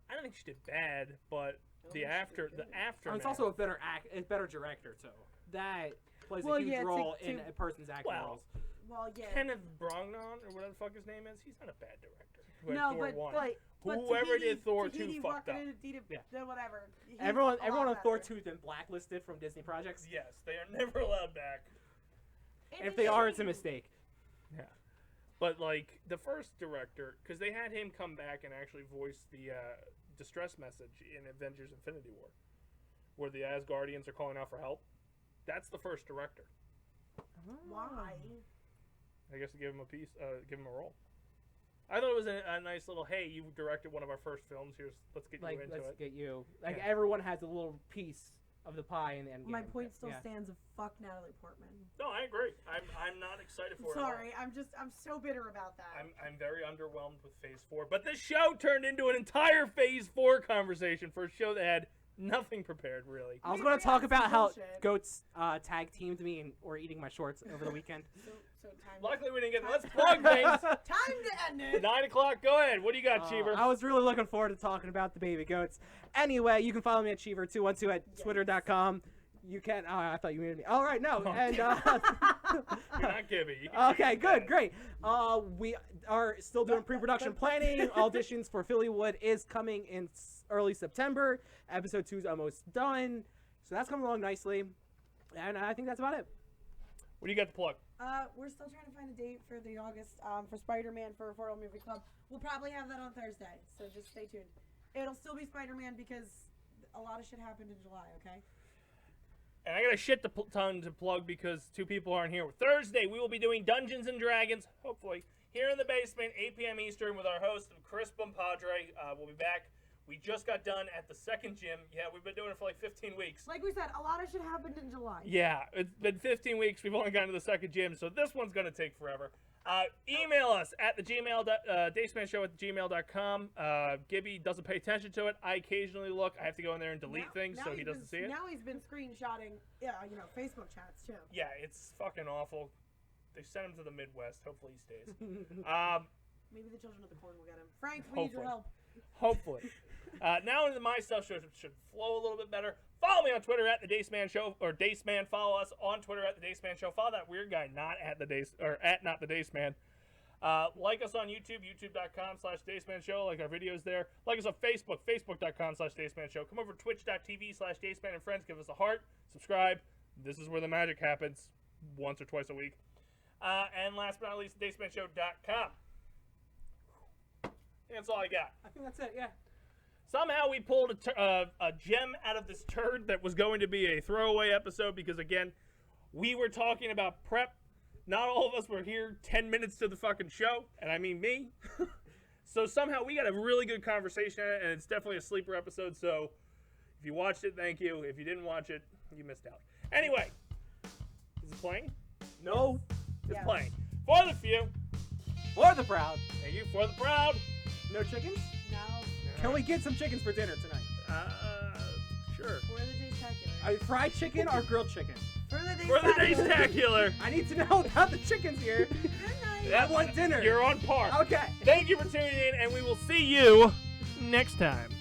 I don't think she did bad, but the aftermath. It's also a better director too. That plays Well, a huge yeah, role to- in a person's acting Well, roles. Well, yeah. Kenneth Branagh or whatever the fuck his name is, he's not a bad director. Who had No, Thor but 1. but Whoever Tahiti- did Thor 2 Tahiti fucked up. walking into Tahiti, Yeah. Whatever. He's Everyone a lot on Thor better. 2 has been blacklisted from Disney projects. Yes, they are never allowed back. If they are, it's a mistake. Yeah. But, like, the first director, because they had him come back and actually voice the distress message in Avengers Infinity War, where the Asgardians are calling out for help. That's the first director. Why? I guess to give him give him a role. I thought it was a nice little, hey, you directed one of our first films. Let's get you into Let's it. get you. Like, Yeah. everyone has a little piece of the pie in the end game. My point still Yeah. stands of fuck Natalie Portman. No, I agree. I'm not excited for it. Sorry, I'm so bitter about that. I'm very underwhelmed with Phase 4, but this show turned into an entire Phase 4 conversation for a show that had nothing prepared, really. I was We going to talk reacted about to how bullshit. Goats tag teamed me and were eating my shorts over the weekend. So time. Luckily, we didn't get. Let's plug things. Time to end it. 9 o'clock. Go ahead. What do you got, Cheever? I was really looking forward to talking about the baby goats. Anyway, you can follow me at Cheever212 at twitter.com. You can. Oh, I thought you muted me. All right, no. And You're not Gibby. You can okay, do good, that. great. We are still doing pre-production planning. Auditions for Phillywood is coming in early September. Episode 2 is almost done, so that's coming along nicely. And I think that's about it. What do you got to plug? We're still trying to find a date for the August for Spider-Man for Affordable Movie Club. We'll probably have that on Thursday, so just stay tuned. It'll still be Spider-Man because a lot of shit happened in July. Okay. And I got a shit ton to plug because 2 people aren't here. Thursday, we will be doing Dungeons and Dragons, hopefully, here in the basement, 8 p.m. Eastern, with our host, Chris Bompadre. We'll be back. We just got done at the second gym. Yeah, we've been doing it for like 15 weeks. Like we said, a lot of shit happened in July. Yeah, it's been 15 weeks. We've only gotten to the second gym, so this one's going to take forever. Email us at the daceman show at gmail.com. Gibby doesn't pay attention to it. I occasionally look. I have to go in there and delete things so he doesn't see it. Now he's been screenshotting, Facebook chats too. Yeah, it's fucking awful. They sent him to the Midwest. Hopefully he stays. Maybe the children of the corn will get him. Frank, we need your Hopefully. help. Hopefully. Now into my stuff should flow a little bit better. Follow me on Twitter at the Dace Man Show, or Dace Man. Follow us on Twitter at the Dace Man Show. Follow that weird guy, not at the Dace, or at not the Dace Man. Like us on YouTube, youtube.com/Dace Man Show. Like our videos there. Like us on Facebook, facebook.com/Dace Man Show. Come over to twitch.tv/Dace Man and Friends. Give us a heart. Subscribe. This is where the magic happens, once or twice a week. And last but not least, DaceManShow.com. That's all I got. I think that's it. Yeah. Somehow we pulled a gem out of this turd that was going to be a throwaway episode because, again, we were talking about prep. Not all of us were here 10 minutes to the fucking show, and I mean me. So somehow we got a really good conversation, and it's definitely a sleeper episode. So if you watched it, thank you. If you didn't watch it, you missed out. Anyway, is it playing? No. It's playing. For the few. For the proud. Thank you. For the proud. No chickens? No. Can we get some chickens for dinner tonight? Sure. For the Dace-tacular. Fried chicken or grilled chicken? For the For the Dace-tacular. Dace-tacular. I need to know about the chickens here. Good night. I want dinner. You're on par. Okay. Thank you for tuning in, and we will see you next time.